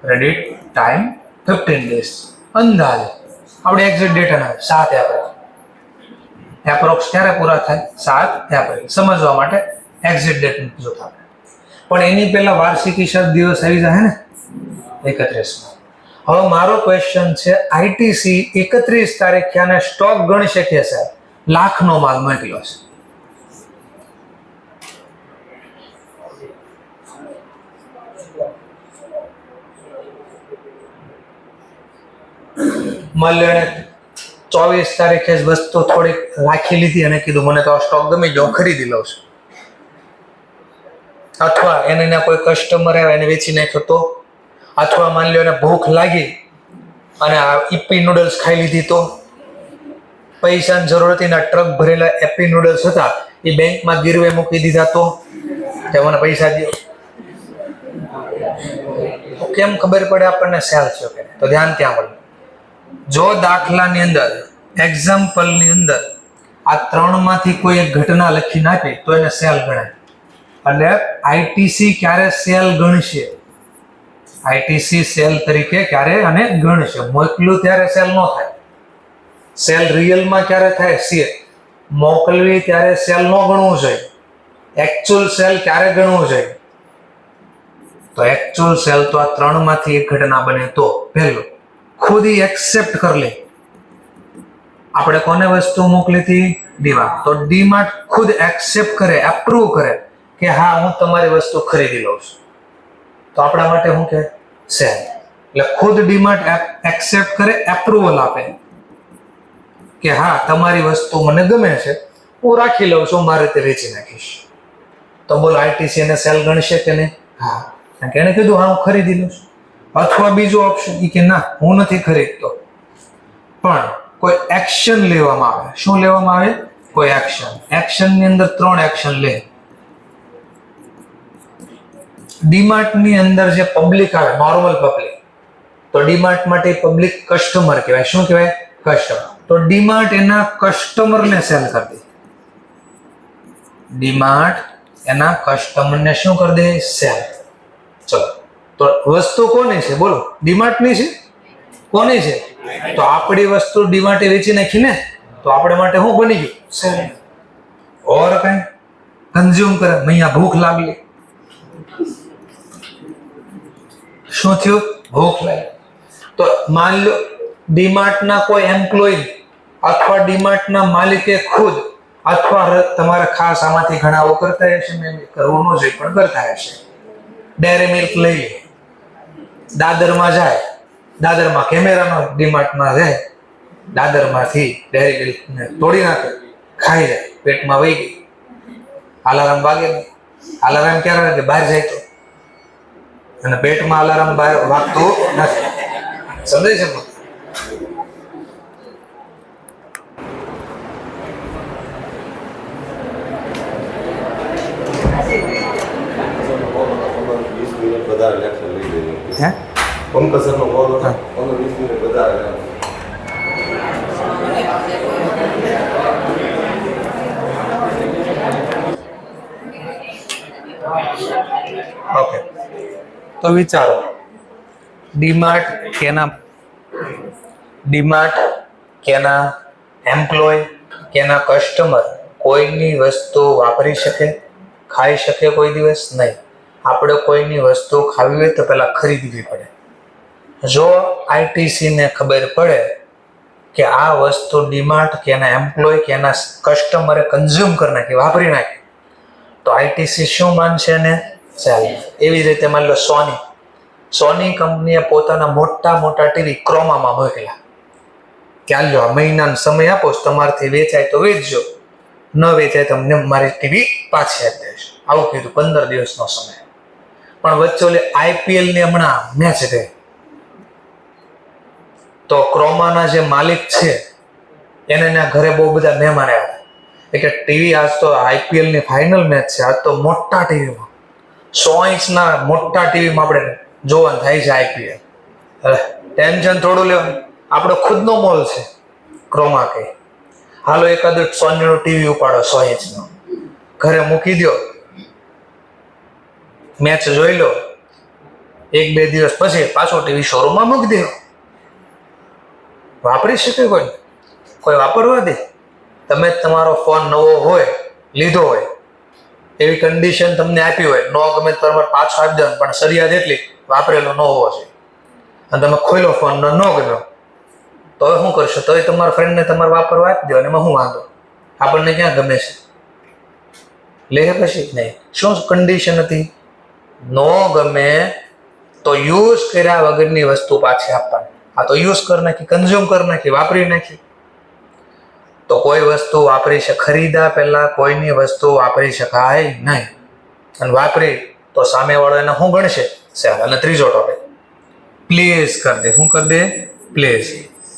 Speaker 1: Credit time 15 days. અંદાજે આપણે એક્ઝેક્ટ ડેટા ના 7 એપ્રિલ. એપ્રોક્સ ક્યારે પૂરા થાય? 7 એપ્રિલ. સમજવા માટે એક્ઝેક્ટ ડેટ જોતા. પણ એની પહેલા વાર્ષિક હિસાબ દિવસ આવી જાય ને 31. હવે મારો ક્વેશ્ચન છે, આઈટીસી 31 તારીખે આને સ્ટોક ગણી શકે છે, લાખનો માલ મોકલ્યો છે, માની લો એને 24 તારીખે જ વસ્તુ થોડીક રાખી લીધી અને કીધું મને તો આ સ્ટોક ગમી ગયો, ખરીદી લઉં છું. અથવા એને કોઈ કસ્ટમર આવે એને વેચી નાખ્યો તો, અથવા માની લો એને ભૂખ લાગી અને આ ઈપી નૂડલ્સ ખાઈ લીધી તો, પૈસાની જરૂર હતી ને ટ્રક ભરેલા એપી નૂડલ્સ હતા એ બેંકમાં ગીરવે મૂકી દીધા તો મને પૈસા દો. તો કેમ ખબર પડે આપણને સેલ છે કે? તો ધ્યાન ત્યાં મળે. જો દાખલાની અંદર એક્ઝામ્પલની અંદર આ ત્રણમાંથી કોઈ એક ઘટના લખી નાખે તો એને સેલ ગણાય. એટલે આઈટીસી ક્યારે સેલ ગણશે? આઈટીસી સેલ તરીકે ક્યારે અને ગણશે? મોકલ્યું ત્યારે સેલ ન થાય. સેલ રિયલમાં ક્યારે થાય? સીએ મોકલવી ત્યારે સેલ ન ગણવું જોઈએ. એકચ્યુઅલ સેલ ક્યારે ગણવું જોઈએ? તો એકચ્યુઅલ સેલ તો આ ત્રણમાંથી એક ઘટના બને તો પહેલું ખુદ એક્સેપ્ટ કરી લે. આપણે કોને વસ્તુ મોકલી હતી? ડીમાર્ટ. તો ડીમાર્ટ ખુદ એક્સેપ્ટ કરે, એપ્રૂવ કરે કે હા હું તમારી વસ્તુ ખરીદી લઉં છું. તો આપણા માટે શું કે સેલ. એટલે ખુદ ડીમાર્ટ એક્સેપ્ટ કરે, એપ્રુવલ આપે કે હા તમારી વસ્તુ મને ગમે છે, હું રાખી લઉં છું, મારી રીતે વેચી નાખીશ. તો બોલો આઈટીસી એને સેલ ગણશે કે નહીં? હા, કારણ કે એને કીધું હા હું ખરીદી લઉં છું. અથવા બીજો ઓપ્શન એ કે ના હું નથી ખરીદતો, પણ કોઈ એક્શન લેવામાં આવે. શું લેવામાં આવે? કોઈ એક્શન. એક્શનની અંદર 3 એક્શન લે. ડીમાર્ટની અંદર જે પબ્લિક આવે, નોર્મલ પબ્લિક, તો ડીમાર્ટ માટે પબ્લિક કસ્ટમર કહેવાય. શું કહેવાય? કસ્ટમર. તો ડીમાર્ટ એના કસ્ટમરને સેલ કરી દે. ડીમાર્ટ એના કસ્ટમરને શું કરી દે? સેલ. ચલો, તો વસ્તુ કોની છે? બોલો. ડીમાર્ટની છે? કોની છે? તો આપણી વસ્તુ ડીમાર્ટે વેચી નાખી ને, તો આપણે માટે શું બની ગયું? સેલ. ઓર કઈ કન્ઝ્યુમ કરે. અહીંયા ભૂખ લાગી, શું થયું? ભૂખ લાગી. તો માની લો ડીમાર્ટના કોઈ એમ્પ્લોય અથવા ડીમાર્ટના માલિકે ખુદ અથવા તમારા ખાસ આમાંથી ઘણા કરતા હશે ને, કરવું ન જોઈએ પણ કરતા હશે. ડેરી મિલ્ક લઈ લે, દાદરમાં જાય, દાદરમાં કેમેરાનો ડીમાર્ટમાં જાય, દાદરમાંથી ડેરી મિલ્કને તોડી નાખે, ખાઈ જાય, પેટમાં વહી ગઈ. અલાર્મ વાગે નહીં. અલાર્મ ક્યારે વાગે? બહાર જાય તો. અને પેટમાં અલાર્મ બહાર વાગતું નથી. સમજાય છે? ઓકે, તો વિચારો ડીમાર્ટ કેના એમ્પ્લોય કેના કસ્ટમર કોઈની વસ્તુ વાપરી શકે, ખાઈ શકે? કોઈ દિવસ નહીં. આપણે કોઈની વસ્તુ ખાવી હોય તો પહેલા ખરીદવી પડે. જો આઈટીસીને ખબર પડે કે આ વસ્તુ ડીમાર્ટ કે એના એમ્પ્લોય કે એના કસ્ટમરે કન્ઝ્યુમ કરી નાખી, વાપરી નાખી, તો આઈટીસી શું માનશે ને? સેલ. એવી રીતે માની લો સોની કંપનીએ પોતાના મોટા ટીવી ક્રોમામાં મોકલ્યા કે હાલો આ મહિનાનો સમય આપો, તમારાથી વેચાય તો વેચજો, ન વેચાય તમને મારી ટીવી પાછી આપી દઈશ. આવું કીધું. 15 દિવસનો સમય. પણ વચ્ચે ઓલી આઈપીએલ ની હમણાં મેચ ગઈ, તો ક્રોમાના જે માલિક છે એને ઘરે બહુ બધા મહેમાન આવ્યા. કે ટીવી આજ તો આઈપીએલ ની ફાઇનલ મેચ છે, આજ તો મોટા ટીવીમાં 100 ઇંચના મોટા ટીવીમાં આપણે જોવાનું થાય છે આઈપીએલ. ટેન્શન થોડું લેવાનું, આપણો ખુદનો મોલ છે ક્રોમા કે હાલો એકાદ સોનીનું ટીવી ઉપાડો 100 ઇંચનો, ઘરે મૂકી દો, મેચ જોઈ લો, 1-2 દિવસ પછી પાછો ટીવી શોરૂમમાં મૂકી દો. વાપરી શકે કોઈ વાપરવા દે? તમે તમારો ફોન નવો હોય, લીધો હોય, એવી કન્ડિશન તમને આપી હોય, નો ગમે તમારે પાછો આપી દો, પણ સરિયા જેટલી વાપરેલો ન હોવો જોઈએ, અને તમે ખોલ્યો ફોન ન ગમ્યો તો હવે શું કરશો? તો તમારા ફ્રેન્ડને તમારે વાપરવા આપી દો, અને એમાં શું વાંધો? આપણને ક્યાં ગમે છે? લે પછી નહીં. શું કન્ડિશન હતી? નો ગમે તો યુઝ કર્યા વગરની વસ્તુ પાછી આપવાની. આ તો યુઝ કરી નાખી, કન્ઝ્યુમ કરી નાખી, વાપરી નાખી. તો કોઈ વસ્તુ વાપરી છે, ખરીદા પહેલા કોઈની વસ્તુ વાપરી શકાય નહીં. અને વાપરી તો સામેવાળો એને શું ગણશે? સેલ. અને ત્રીજો ટોપિક પ્લેસ કરી દે. શું કરી દે? પ્લેસ.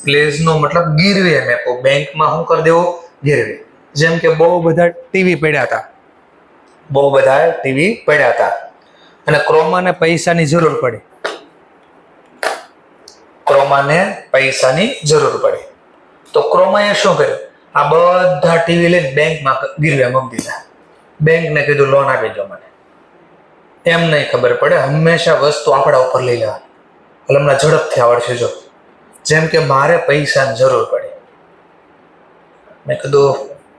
Speaker 1: પ્લેસનો મતલબ ગીરવે મેકો. બેંકમાં શું કરી દેવો? ગીરવે. જેમ કે બહુ બધા ટીવી પડ્યા હતા અને ક્રોમાને પૈસાની જરૂર પડી. તો ક્રોમાએ શું કર્યું? આ બધા ટીવી લઈને બેંકમાં ગીરવે મૂકી દીધા. બેંકને કીધું લોન આપી દો મને. એમ નહીં ખબર પડે, હંમેશા વસ્તુ આપણા ઉપર લઈ લેવાની. એટલે હમણાં ઝડપથી આવડશે. જો જેમ કે મારે પૈસાની જરૂર પડી, મેં કીધું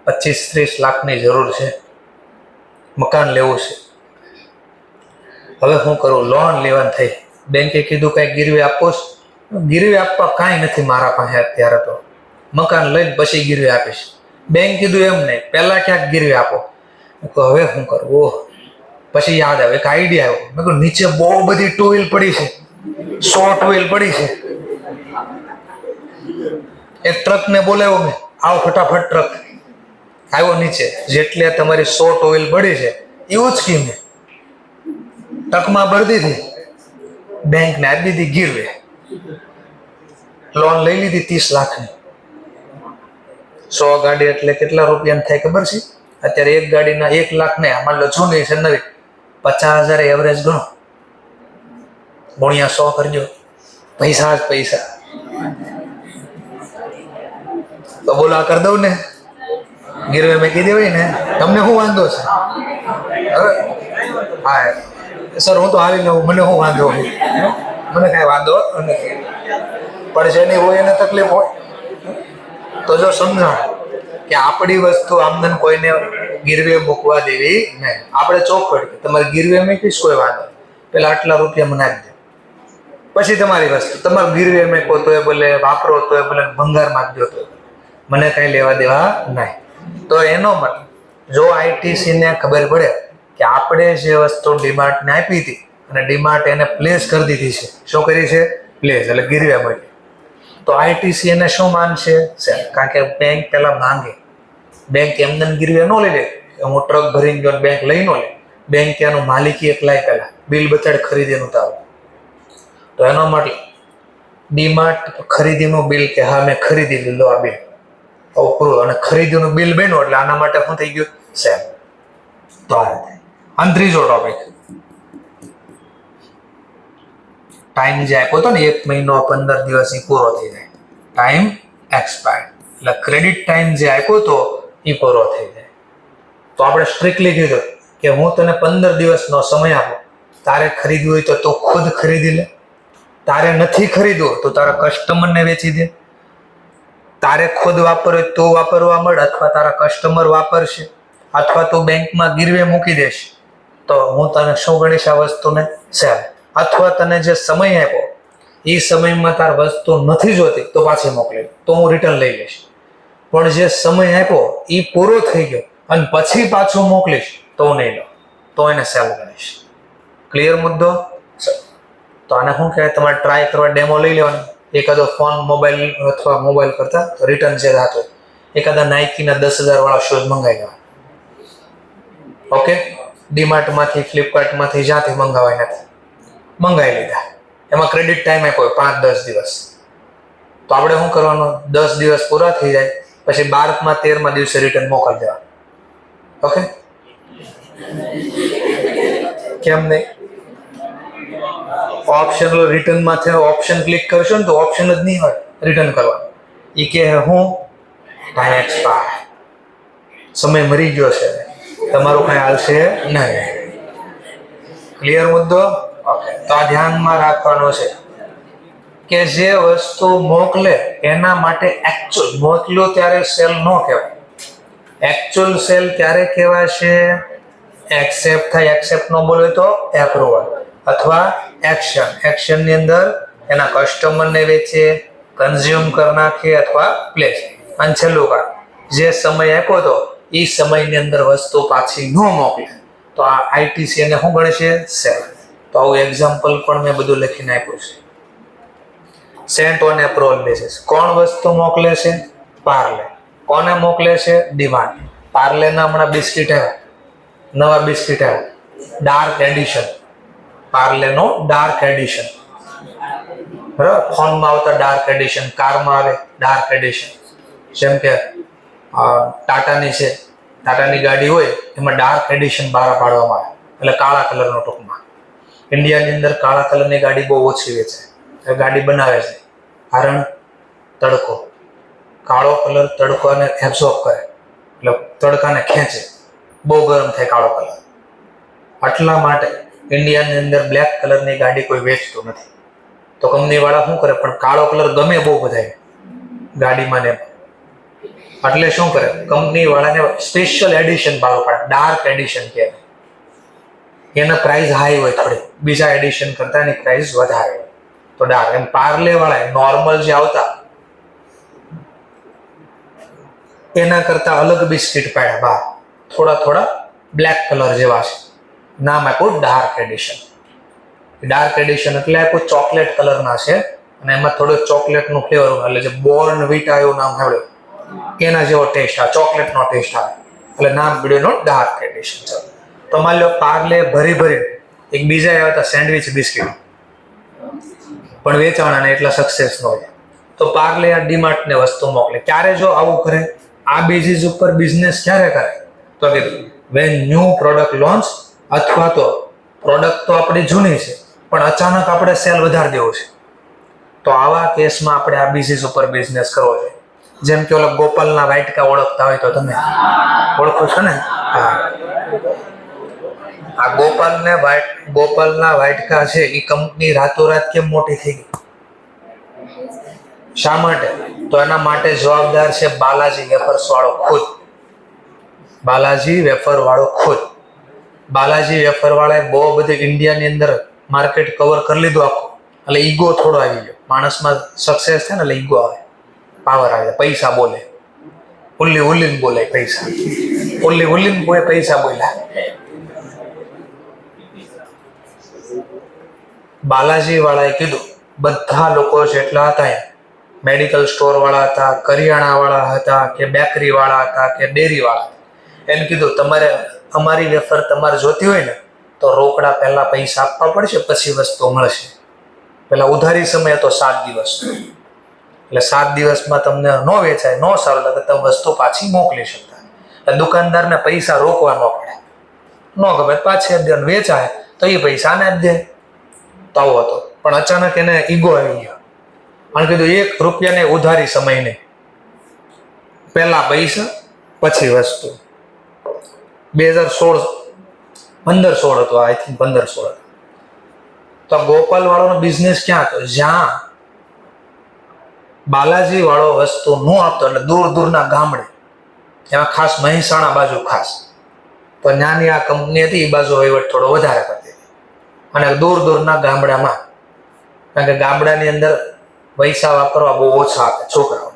Speaker 1: 25-30 લાખની જરૂર છે, મકાન લેવું છે. હવે શું કરું? લોન લેવાની થઈ. બેંકે કીધું કઈ ગીરવે આપો? ગીરવે આપવા કાંઈ નથી મારા પાસે અત્યારે, તો મકાન લઈને પછી ગીરવે આપીશ. બેંક કીધું એમ નહીં, પહેલા ક્યાંક ગીરવે આપો. હવે શું કરવું? પછી યાદ આવે, એક આઈડિયા આવ્યો. મેં કહ્યું નીચે બહુ બધી ટુ વ્હીલ પડી છે, 100 ટુ વ્હીલ પડી છે. એક ટ્રકને બોલાવ્યો મેં, આવો ફટાફટ ટ્રક આવ્યો નીચે. જેટલે તમારી 100 ટુ વ્હીલ પડી છે એવું જ કીધું. ટ્રકમાં ભરી દીધી, બેંકને આપી દીધી ગીરવે. લોન લઈ લીધી 30 લાખની. 100 ગાડી એટલે કેટલા રૂપિયાની થાય ખબર છે? અત્યારે એક ગાડીના 1 લાખ ને માન લો જૂની છે નવી, 50,000 એવરેજ ગણો, ગુણ્યા 100 કરજો. પૈસા જ પૈસા. તો બોલો આ કરી દઉં ને, ગીરવે મેં કીધી હોય ને, તમને શું વાંધો છે? હા સર, હું તો હાલી લઉં, મને શું વાંધો? મને કાંઈ વાંધો નથી, પણ જેની હોય એને તકલીફ હોય. તો જો સમજાણ કે આપણી વસ્તુ આમદન કોઈને ગીરવે મૂકવા દેવી નહીં. આપણે ચોખવટ, તમારે ગીરવે મૂકીશ કોઈ વાંધો, પેલા આટલા રૂપિયા મને આપી દે, પછી તમારી વસ્તુ. તમારે ગીરવે મૂકો તો એ ભલે, વાપરો તો એ ભલે, ભંગાર માંગજો તો મને કઈ લેવા દેવા નહીં. તો એનો મતલબ જો આઈટીસી ને ખબર પડે કે આપણે જે વસ્તુ ડીમાર્ટને આપી હતી અને ડીમાર્ટ એને પ્લેસ કરી દીધી છે. શું કરી છે? પ્લેસ, એટલે ગીરવે મૂકી. તો આઈટીસી એને શું માનશે? સેલ. કારણ કે બેંક પેલા માંગે. બેંક એમને ગીરવે ન લઈ લે. હું ટ્રક ભરીને ગયો, બેંક લઈ ન લે. બેંક ત્યાંનું માલિકી એક લાય પેલા બિલ બતાડે ખરીદીનું તાવ. તો એનો મતલબ ડીમાર્ટ ખરીદીનું બિલ કે હા મેં ખરીદી લીધો આ બિલ, આવું પૂરું. અને ખરીદીનું બિલ બન્યું એટલે આના માટે શું થઈ ગયું? સેલ. તો આ થાય. અને ત્રીજો ટોપિક ટાઈમ જે આપ્યો હતો ને 1 મહિનો 15 દિવસ એ પૂરો થઈ જાય. Time expired. એટલે ક્રેડિટ ટાઈમ જે આપ્યો હતો એ પૂરો થઈ જાય. તો આપણે સ્ટ્રિક્ટલી કીધું કે હું તને 15 દિવસનો સમય આપું, તારે ખરીદવું હોય તો તું ખુદ ખરીદી લે, તારે નથી ખરીદવું તો તારા કસ્ટમરને વેચી દે, તારે ખુદ વાપરવું તો વાપરવા મળે, અથવા તારા કસ્ટમર વાપરશે, અથવા તું બેંકમાં ગીરવે મૂકી દેશ. તો હું તને શું ગણીશ આ વસ્તુને? સેલ. અથવા તને જે સમય આપ્યો એ સમયમાં તાર વસ્તુ નથી જોતી તો પાછી મોકલી, તો હું રિટર્ન લઈ લઈશ. પણ જે સમય આપ્યો એ પૂરો થઈ ગયો અને પછી પાછું મોકલીશ તો હું નહીં લઉં, તો એને સેલ ગણીશ. ક્લિયર મુદ્દો? તો આને શું કહેવાય? તમારે ટ્રાય કરવા ડેમો લઈ લેવાનો. એકાદો ફોન, મોબાઈલ અથવા મોબાઈલ કરતા રિટર્ન જે થતો, એકાદા નાઇકીના 10,000 વાળા શૂઝ મંગાવી લેવા. ઓકે, ડીમાર્ટમાંથી, ફ્લિપકાર્ટમાંથી, જ્યાંથી મંગાવાય નથી, મંગાવી લીધા. એમાં ક્રેડિટ ટાઈમ આપ્યો 5-10 દિવસ. તો આપણે શું કરવાનું? 10 દિવસ પૂરા થઈ જાય પછી 12માં 13મા દિવસે રિટર્ન મોકલી દેવા. ઓકે, કેમ નહીં? ઓપ્શન રિટર્નમાં છે, ઓપ્શન ક્લિક કરશો ને તો ઓપ્શન જ નહીં હોય રિટર્ન કરવાનું. એ કે હું ટાઈમ એક્સપાયર, સમય મરી ગયો છે, તમારું કાંઈ હાલશે નહીં. ક્લિયર મુદ્દો? ઓકે, તો આ ધ્યાનમાં રાખવાનું છે કે જે વસ્તુ મોકલે એના માટે એકચ્યુઅલ મોકલ્યો ત્યારે સેલ ન કહેવાય. એકચ્યુઅલ સેલ ત્યારે કહેવાશે એક્સેપ્ટ થાય, એક્સેપ્ટ ન બોલે તો એપ્રુવલ અથવા એક્શન. એક્શનની અંદર એના કસ્ટમરને વેચે, કન્ઝ્યુમ કરી નાખે અથવા પ્લેસ. અને છેલ્લું કામ, જે સમય આપ્યો હતો એ સમયની અંદર વસ્તુ પાછી ન મોકલે તો આ આઈટીસી એને શું ગણશે? સેલ. તો આવું એક્ઝામ્પલ પણ મેં બધું લખીને આપ્યું છે. Sent on approval basis. કોણ વસ્તુ મોકલે છે? પાર્લે. કોને મોકલે છે? ડીમાર્ટ. પાર્લેના હમણાં બિસ્કિટ આવ્યા, નવા બિસ્કિટ આવ્યા, ડાર્ક એડિશન. પાર્લેનો ડાર્ક એડિશન, બરાબર. ફોનમાં આવતા ડાર્ક એડિશન, કારમાં આવે ડાર્ક એડિશન. જેમ કે ટાટાની છે, ટાટાની ગાડી હોય એમાં ડાર્ક એડિશન બહાર પાડવામાં આવે, એટલે કાળા કલરનો ટૂંકમાં. ઇન્ડિયાની અંદર કાળા કલરની ગાડી બહુ ઓછી વેચાય, ગાડી બનાવે છે. કારણ તડકો, કાળો કલર તડકોને એબ્ઝોર્બ કરે, એટલે તડકાને ખેંચે, બહુ ગરમ થાય કાળો કલર. આટલા માટે ઇન્ડિયાની અંદર બ્લેક કલરની ગાડી કોઈ વેચતું નથી. તો કંપનીવાળા શું કરે, પણ કાળો કલર ગમે બહુ બધાય ગાડીમાં ને, એટલે શું કરે, કંપનીવાળાને સ્પેશિયલ એડિશન બહાર પાડે, ડાર્ક એડિશન કહેવાય. એના પ્રાઇસ હાઈ હોય થોડી, બીજા એડિશન કરતા એની પ્રાઇસ વધારે હોય, તો ડાર્ક. એમ પાર્લે વાળા નોર્મલ જે આવતા એના કરતા અલગ બિસ્કિટ પાડ્યા બહાર, થોડા થોડા બ્લેક કલર જેવા છે. નામ આપ્યું ડાર્ક એડિશન. ડાર્ક એડિશન એટલે આપ્યું ચોકલેટ કલરના છે અને એમાં થોડું ચોકલેટનું ફ્લેવર, એટલે જે બોર્ન વિટા એવું નામ સાંભળ્યું, એના જેવો ટેસ્ટ આવે, ચોકલેટનો ટેસ્ટ આવે, એટલે નામ પડ્યું ડાર્ક એડિશન છે. તો માની લો પાર્લે ભરી એક બીજા આવ્યા હતા સેન્ડવિચ બિસ્કિટ, પણ વેચાણા ને એટલા સક્સેસ ન હોય, તો પાર્લે આ ડીમાર્ટને વસ્તુ મોકલે. ક્યારે જો આવું કરે, આ બેઝિસ ઉપર બિઝનેસ ક્યારે કરે, તો કીધું વેન ન્યૂ પ્રોડક્ટ લોન્ચ, અથવા તો પ્રોડક્ટ તો આપણી જૂની છે પણ અચાનક આપણે સેલ વધારી દેવો છે, તો આવા કેસમાં આપણે આ બેઝિસ ઉપર બિઝનેસ કરવો જોઈએ. જેમ કે ઓલા ગોપાલના વાઇટકા ઓળખતા હોય તો તમે ઓળખો છો ને? હા, આ ગોપાલના વાઇટકા છે એ કંપની રાતોરાત કેમ મોટી થઈ ગઈ? શા માટે? તો એના માટે જવાબદાર છે બાલાજી વેફર્સ વાળો ખુદ. બાલાજી વેફર વાળો ખુદ. બાલાજી વેફર વાળાએ બહુ બધી ઇન્ડિયાની અંદર માર્કેટ કવર કરી લીધું આખું, એટલે ઈગો થોડો આવી ગયો માણસમાં. સક્સેસ થાય ને એટલે ઈગો આવે, પાવર આવે, પૈસા બોલે, ઉલ્લીને બોલે પૈસા, ઉલ્લીને બોલે પૈસા બોલ્યા. બાલાજી વાળાએ કીધું બધા લોકો જેટલા હતા, મેડિકલ સ્ટોર વાળા હતા, કરિયાણા વાળા હતા, કે બેકરી વાળા હતા, કે ડેરી વાળા, એને કીધું તમારે અમારી વેફર તમારે જોતી હોય ને તો રોકડા પહેલા પૈસા આપવા પડશે, પછી વસ્તુ મળશે. પેલા ઉધારી સમય હતો 7 દિવસ, એટલે 7 દિવસમાં તમને ન વેચાય, ન સારું લાગે, તમે વસ્તુ પાછી મોકલી શકતા. એટલે દુકાનદારને પૈસા રોકવા ન પડે, ન ગમે પાછી આપી દે, વેચાય તો એ પૈસા ને જ દે. તો આવો હતો. પણ અચાનક એને ઈગો આવી ગયો અને કીધું 1 રૂપિયાને ઉધારી સમય નહીં, પહેલા પૈસા પછી વસ્તુ. 2015-16 હતો, આઈ થિંક 15-16. તો ગોપાલ વાળાનો બિઝનેસ ક્યાં હતો? જ્યાં બાલાજી વાળો વસ્તુ ન આપતો, એટલે દૂરના ગામડે, એમાં ખાસ મહેસાણા બાજુ ખાસ, તો ત્યાંની આ કંપની હતી, એ બાજુ વહીવટ થોડો વધારે કરતી હતી. અને દૂરના ગામડામાં, કારણ કે ગામડાની અંદર પૈસા વાપરવા બહુ ઓછા આપે છોકરાઓ,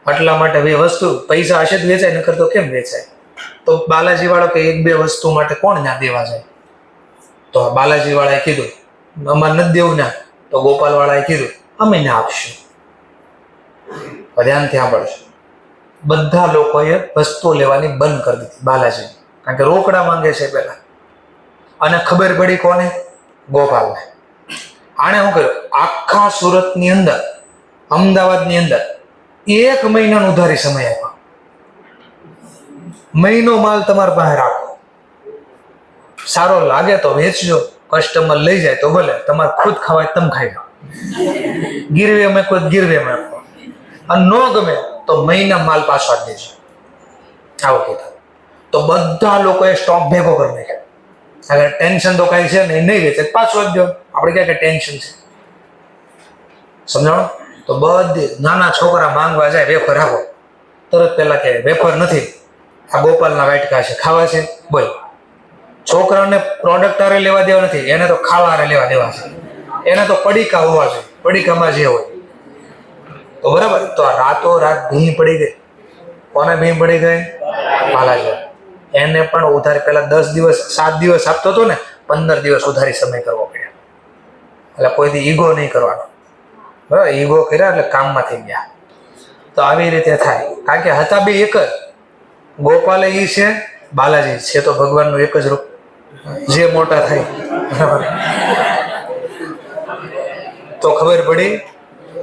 Speaker 1: એટલા માટે વસ્તુ પૈસા હશે જ વેચાય, નકર તો કેમ વેચાય? તો બાલાજી વાળો કે 1-2 વસ્તુ માટે કોણ ના દેવા જાય? તો બાલાજી વાળાએ કીધું અમારે નથી દેવું ના, તો ગોપાલ વાળાએ કીધું અમે ના આપશું. ધ્યાનથી સાંભળજો, બધા લોકોએ વસ્તુ લેવાની બંધ કરી દીધી બાલાજી, કારણ કે રોકડા માંગે છે પેલા. અને ખબર પડી કોને? ગોપાલને. આણે શું કર્યું, આખા સુરતની અંદર, અમદાવાદની અંદર 1 મહિનાનો ઉધારી સમય આપ્યો. મહિનો માલ તમારા પાસે રાખો, સારો લાગે તો વેચજો, કસ્ટમર લઈ જાય તો ભલે, તમારે ખુદ ખવાય તમે ખાઈ લો, ગીરવે મેં કોઈ ગીરવે મેં આપો, અને ન ગમે તો મહિના માલ પાછો આપી દેજો. આવું કીધું. તો બધા લોકોએ સ્ટોક ભેગો કરી નાખ્યો. અગર ટેન્શન તો કઈ છે ને, નહીં વેચે પાછો આપજો, આપણે ક્યાં કે ટેન્શન છે, સમજાણો? તો બધી નાના છોકરા માંગવા જાય વેફર આપો, તરત પેલા કે વેફર નથી, આ ગોપાલના વાટકા છે, ખાવા છે. બોલ, છોકરાને પ્રોડક્ટ આરે લેવા દેવા નથી, એને તો ખાવા આરે લેવા દેવા છે. એને તો પડીકા હોવા જોઈએ, પડીકામાં જે હોય તો બરાબર. તો રાતોરાત ભીં પડી ગઈ. કોને ભીં પડી ગઈ? બાલાજી. એને પણ ઉધારી પેલા 10 દિવસ 7 દિવસ આપતો હતો ને, 15 દિવસ ઉધારી સમય કરવો પડ્યો. એટલે કોઈથી ઈગો નહીં કરવાનો. બરાબર, ઈગો કર્યા એટલે કામમાં થઈ ગયા. તો આવી રીતે થાય, કારણ કે હતા બે એક જ. ગોપાલ એ છે, બાલાજી છે તો ભગવાનનું એક જ રૂપ, જે મોટા થાય. તો ખબર પડી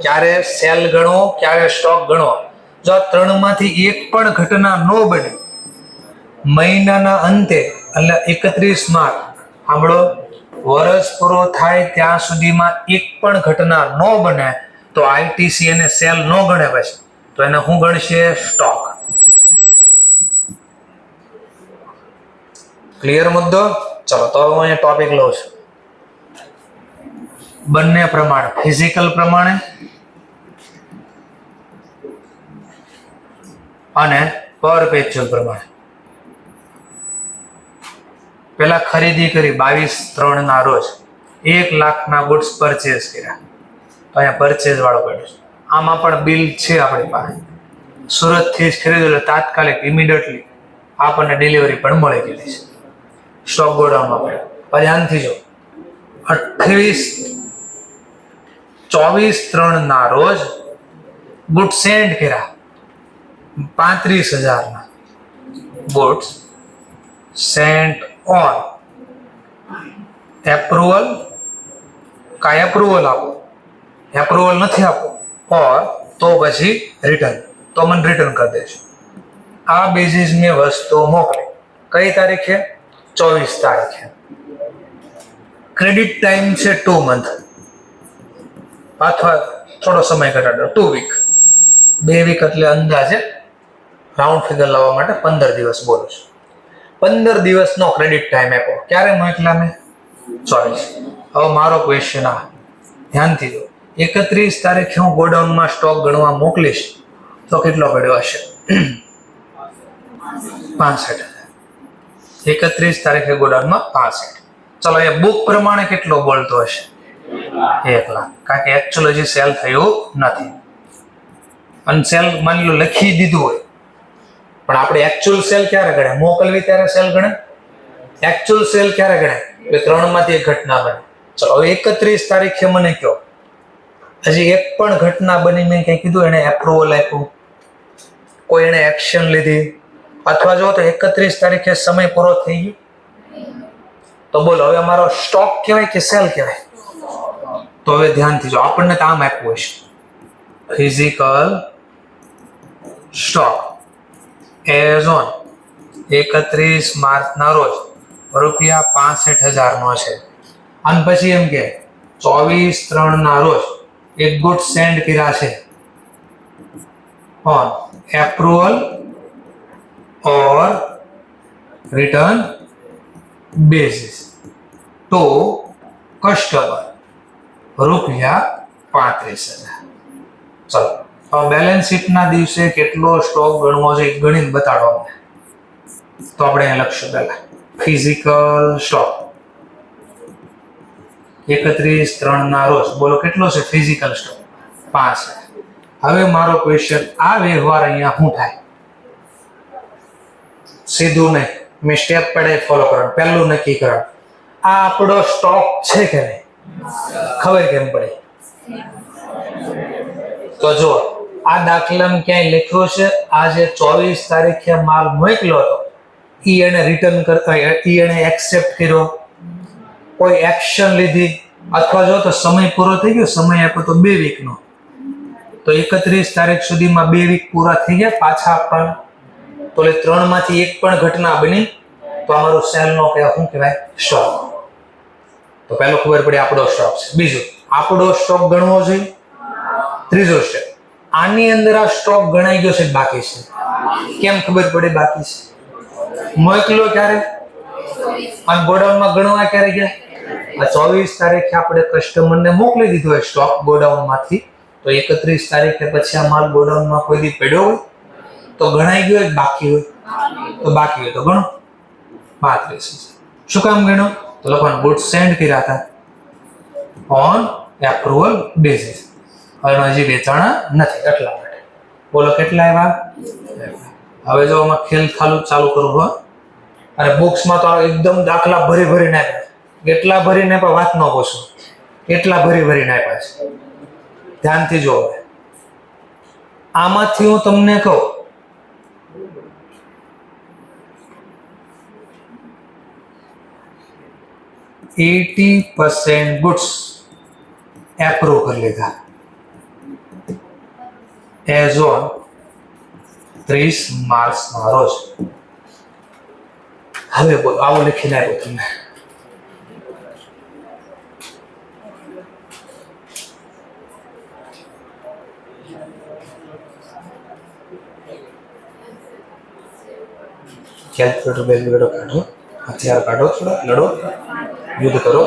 Speaker 1: ક્યારે સેલ ગણો, ક્યારે સ્ટોક ગણો. જો આ ત્રણમાંથી એક પણ ઘટના ન બને મહિનાના અંતે એટલે 31 માર્ચ, સાંભળો, વર્ષ પૂરો થાય ત્યાં સુધીમાં એક પણ ઘટના ન બને તો આઈટીસી એને સેલ ન ગણે, પછી તો એને શું ગણશે? સ્ટોક. ક્લિયર મુદ્દો? ચલો તો હું અહીંયા ટોપિક લઉં છું. બંને પ્રમાણે, ફિઝિકલ પ્રમાણે અને પરપેચ્યુઅલ પ્રમાણે. પેલા ખરીદી કરી 22/3 ના રોજ 1 લાખના ગુડ્સ પરચેઝ કર્યા. તો અહીંયા પરચેઝ વાળો પડ્યો છે. આમાં પણ બિલ છે આપણી પાસે. સુરતથી જ ખરીદેલો, તાત્કાલિક ઇમિડિયેટલી આપણને ડિલિવરી પણ મળી ગયેલી છે. સ્ટોક ગોડાઉનમાં પડ્યો. ધ્યાનથી જો, 24/3 ના રોજ ગુડ્સ સેન્ડ કર્યા. 35,000 ગુડ્સ સેન્ટ ઓન એપ્રુવલ. કાંઈ એપ્રુવલ આપો, એપ્રુવલ નથી આપો, ઓર તો પછી રિટર્ન, તો મને રિટર્ન કરી દેજો. આ બેઝિસ મેં વસ્તુ મોકલી. કઈ તારીખે? 24 તારીખે. ક્રેડિટ ટાઈમ છે 2 મંથ અથવા થોડો સમય ઘટાડો 2 વીક. 2 વીક એટલે અંદાજે રાઉન્ડ ફિગર લાવવા માટે 15 દિવસ બોલું છું. 15 દિવસનો ક્રેડિટ ટાઈમ આપ્યો. ક્યારે મોકલા મેં? 24. હવે મારો ક્વેશ્ચન આ, ધ્યાનથી જો, 31 તારીખે હું ગોડાઉનમાં સ્ટોક ગણવા મોકલીશ તો કેટલો પડ્યો હશે? 65,000. 31 તારીખે ગોડાઉનમાં 65. ચલો એ બુક પ્રમાણે કેટલો બોલતો હશે? 1 લાખ. કારણ કે એકચ્યુઅલ હજી સેલ થયું નથી. અને સેલ માની લો લખી દીધું હોય, પણ આપણે એકચ્યુઅલ સેલ ક્યારે ગણે? મોકલવી ત્યારે સેલ ગણે. એકચ્યુઅલ સેલ ક્યારે ગણે? એટલે 3 માંથી એક ઘટના બને. ચલો 31 તારીખે મને કહો, હજી એક પણ ઘટના બની, મેં કઈ કીધું, એને એપ્રુવલ આપ્યું, કોઈ એને એક્શન લીધી, અથવા જો તો 31 તારીખે સમય પૂરો થઈ ગયો, તો બોલો હવે અમારો સ્ટોક કહેવાય કે સેલ કહેવાય? તો હવે ધ્યાનથી જો, આપણને તો આમ આપ્યું હશે, ફિઝિકલ સ્ટોક એઝ ઓન 31 માર્ચના રોજ ₹65,000 નો છે. અને પછી એમ કે 24/3 ના રોજ એક ગુડ સેન્ડ કર્યા છે on approval or return basis to customer ₹35,000. ચલો હવે બેલેન્સ શીટના દિવસે કેટલો સ્ટોક ગણવો છે એ ગણીને બતાડો અમને. તો આપણે અહીંયા લખશું પહેલા ફિઝિકલ સ્ટોક 31/3 ના રોજ, બોલો કેટલો છે ફિઝિકલ સ્ટોક? 5. હવે મારો ક્વેશ્ચન, આ વ્યવહાર અહીંયા શું થાય? સીધું નહીં, મેં સ્ટેપ પડે ફોલો કરવાનું. પહેલું નક્કી કરવાનું, આ આપણો સ્ટોક છે કે નહીં? ખબર કેમ પડી? તો જો આ દાખલામાં ક્યાંય લખ્યો છે, આજે 24 તારીખે માલ મોકલ્યો હતો, ઈ એને રિટર્ન કરતા, ઈ એને એક્સેપ્ટ કર્યો, કોઈ એક્શન લીધી, અથવા જો તો સમય પૂરો થઈ ગયો, સમય આપ્યો તો 2 વીકનો, તો 31 તારીખ સુધીમાં 2 વીક પૂરા થઈ ગયા, પાછા આપવાના. તો એટલે 3 માંથી એક પણ ઘટના બની તો અમારું સેલનો શું કહેવાય? સ્ટોક. તો પહેલો ખબર પડી આપણો સ્ટોક છે. બીજું, આપણો સ્ટોક ગણવો જોઈએ. ત્રીજો સ્ટેપ, આની અંદર આ સ્ટોક ગણાઈ ગયો છે બાકી છે. કેમ ખબર પડે બાકી છે? મોકલ્યો ક્યારે અને ગોડાઉનમાં ગણવા ક્યારે ગયા? આ 24 તારીખે આપણે કસ્ટમરને મોકલી દીધો હોય સ્ટોક ગોડાઉનમાંથી, તો 31 તારીખે પછી આ માલ ગોડાઉનમાં કોઈ દી પડ્યો હોય તો ગણાઈ ગયો, બાકી હોય તો બાકી હોય તો ગણો 35,000. શું કામ ગણો? તો લોકોને ગુડ્સ સેન્ડ કર્યા હતા ઓન એપ્રુવલ બેસિસ, હવે હજી વેચાણા નથી એટલા માટે. બોલો કેટલા આવ્યા? હવે જો આમાં ખેલ ચાલુ કરવું હોય, અને બુક્સમાં તો એકદમ દાખલા ભરીને આપ્યા. કેટલા ભરીને આપ્યા વાત ન પૂછો, કેટલા ભરીને આપ્યા છે. ધ્યાનથી જો, આમાંથી હું તમને કહું, %80 ગુડ્સ એપ્રૂવ કરી લીધા એઝ ઓન 30 માર્ચના રોજ. હવે બોલો, આવું લખીને આવ્યું તમને. કેલ્ક્યુલેટર બેલ્ક્યુલેટર કાઢો, હથિયાર કાઢો, થોડા લડો, યુદ્ધ કરો.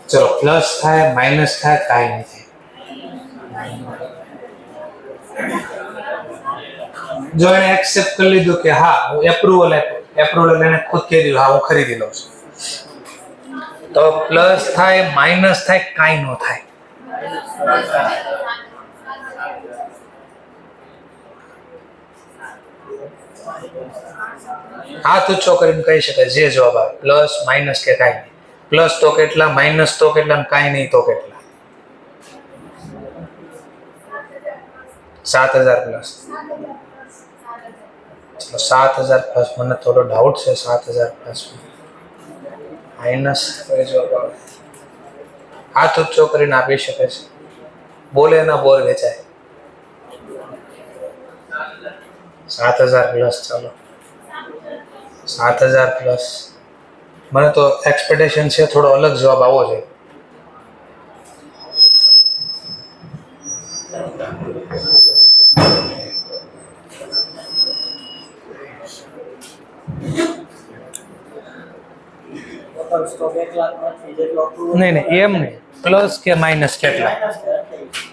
Speaker 1: ચલો, પ્લસ થાય માઇનસ થાય કાંઈ નહીં થાય. જો એને એક્સેપ્ટ કરી લીધું કે હા હું એપ્રુવલ આપ્યું, એપ્રુવલ એને ખુદ કહી દીધું હા હું ખરીદી લઉં છું, તો પ્લસ થાય માઇનસ થાય કાંઈ ન થાય. હાથ ઊંચો કરીને કહી શકાય જે જવાબ આવે, પ્લસ માઇનસ કે કાંઈ નહીં. પ્લસ તો કેટલા, માઇનસ તો કેટલા, કાંઈ નહીં તો કેટલા. 7000 પ્લસ. ચલો 7000 પ્લસ, મને થોડો ડાઉટ છે. 7000 પ્લસ માઇનસ કઈ જવાબ આવે? હાથ ઊંચો કરીને આપી શકે છે. બોલે ના બોર વેચાય. 7000 પ્લસ. ચાલો 7000 પ્લસ. મને તો એક્સપેક્ટેશન છે થોડો અલગ જવાબ આવવો જોઈએ. નહીં એમ નહીં, પ્લસ કે માઇનસ કેટલા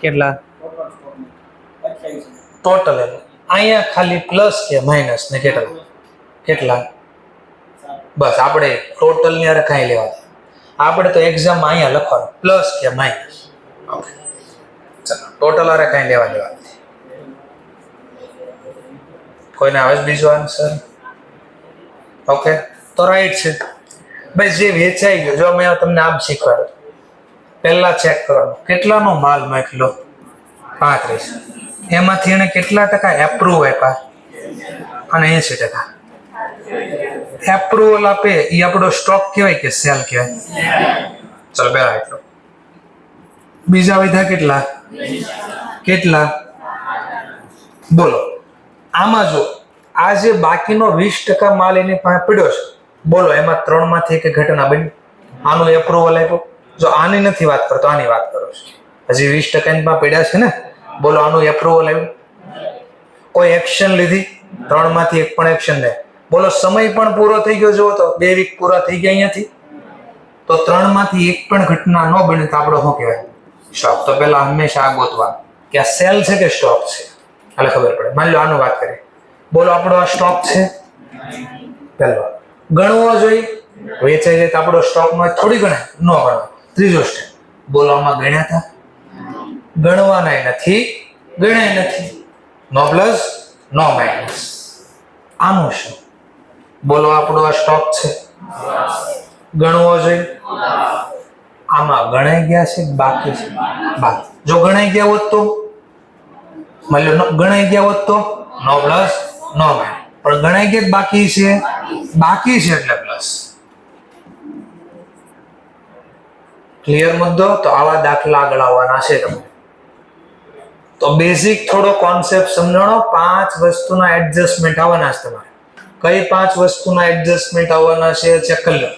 Speaker 1: કેટલા ટોટલ. અહીંયા ખાલી પ્લસ કે માઇનસ ને કેટલા કેટલા, બસ. આપણે ટોટલ ની અરે કાંઈ લેવા, આપણે તો એક્ઝામમાં અહીંયા લખવાનું પ્લસ કે માઇનસ. ઓકે ચાલો, ટોટલ અરે કાંઈ લેવા દેવા. કોઈને આવે બીજો આન્સર? ઓકે, તો રાઈટ છે ભાઈ. જે વેચાઈ ગયો, જો મેં તમને આમ શીખવાડ્યું, પહેલા ચેક કરવાનું કેટલાનો માલ મોકલ્યો, 35. એમાંથી એને કેટલા ટકા એપ્રુવ આપ્યા, અને 80%. એપ્રુવલ આપે એ આપણો સ્ટોક કહેવાય કે સેલ કહેવાય? ચલો પહેલા એટલો. બીજા વધ્યા કેટલા કેટલા, બોલો. આમાં જો આ જે બાકીનો 20% માલ એની પાસે પડ્યો છે, બોલો એમાં 3 માંથી એક ઘટના બની. આનું એપ્રુવલ આપ્યું. જો આની નથી વાત કરતો, આની વાત કરો છો. હજી 20% એની પાસે પડ્યા છે ને, બોલો આનું એપ્રુવલ આવ્યું. કોઈ એક્શન લીધી? 3 માંથી એક પણ એક્શન નહીં. બોલો સમય પણ પૂરો થઈ ગયો. જો તો 2 વીક પૂરા થઈ ગયા અહીંયાથી, તો 3 માંથી એક પણ ઘટના ન બને તો આપણો શું કહેવાય? સ્ટોક. તો પેલા હંમેશા આ ગોતવા કે આ સેલ છે કે સ્ટોક છે, એટલે ખબર પડે. માની લો આનું વાત કરીએ, બોલો આપણો આ સ્ટોક છે. પહેલો ગણવો જોઈએ, વેચાઈ જાય તો આપણો સ્ટોક નો થોડી ગણાય, ન ગણાય. ત્રીજો સ્ટેપ, બોલો આમાં ગણ્યા હતા? ગણવાના નથી, ગણાય નથી. નો પ્લસ નો માઇનસ. આનું શું? બોલો આપણો આ સ્ટોક છે, ગણવો જોઈએ. આમાં ગણાઈ ગયા છે બાકી છે? બાકી. જો ગણાઈ ગયા હોત તો, માની લો ગણાઈ ગયા હોત તો નો પ્લસ નો માઇનસ. પણ ગણાઈ ગયા બાકી છે, બાકી છે એટલે પ્લસ. ક્લિયર મુદ્દો? તો આવા દાખલા આગળ આવવાના છે તમને. તો બેઝિક થોડો કોન્સેપ્ટ સમજણો. 5 વસ્તુના એડજસ્ટમેન્ટ આવવાના છે તમારે. કઈ 5 વસ્તુના એડજસ્ટમેન્ટ આવવાના છે ચેક કરી લો.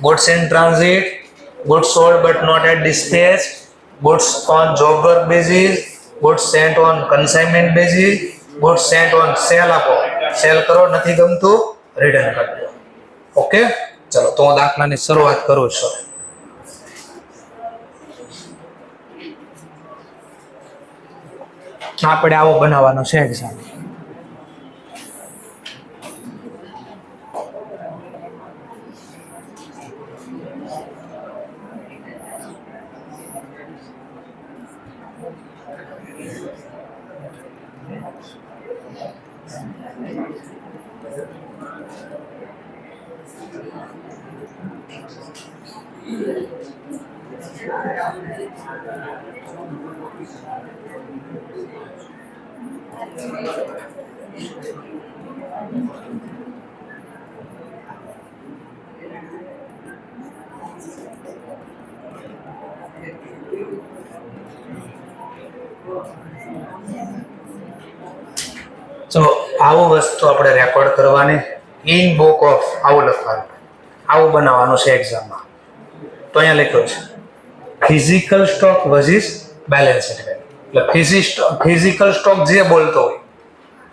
Speaker 1: goods in transit, goods sold but not at dispatch, goods on job work basis, goods sent on consignment basis, goods sent on sale. આપો, સેલ કરો, નથી ગમતું રિટર્ન કરી દો. ઓકે, ચલો તો હું દાખલાની શરૂઆત કરું છું. આપણે આવો બનાવવાનો છે એક્ઝામ. ચલો આવું વસ્તુ આપણે રેકોર્ડ કરવાની, ઇન બુક ઓફ આવું લખવાનું, આવું બનાવવાનું છે એક્ઝામમાં. તો અહીંયા લખ્યું છે physical stock versus balance sheet. એટલે ફિઝિકલ સ્ટોક જે બોલતો હોય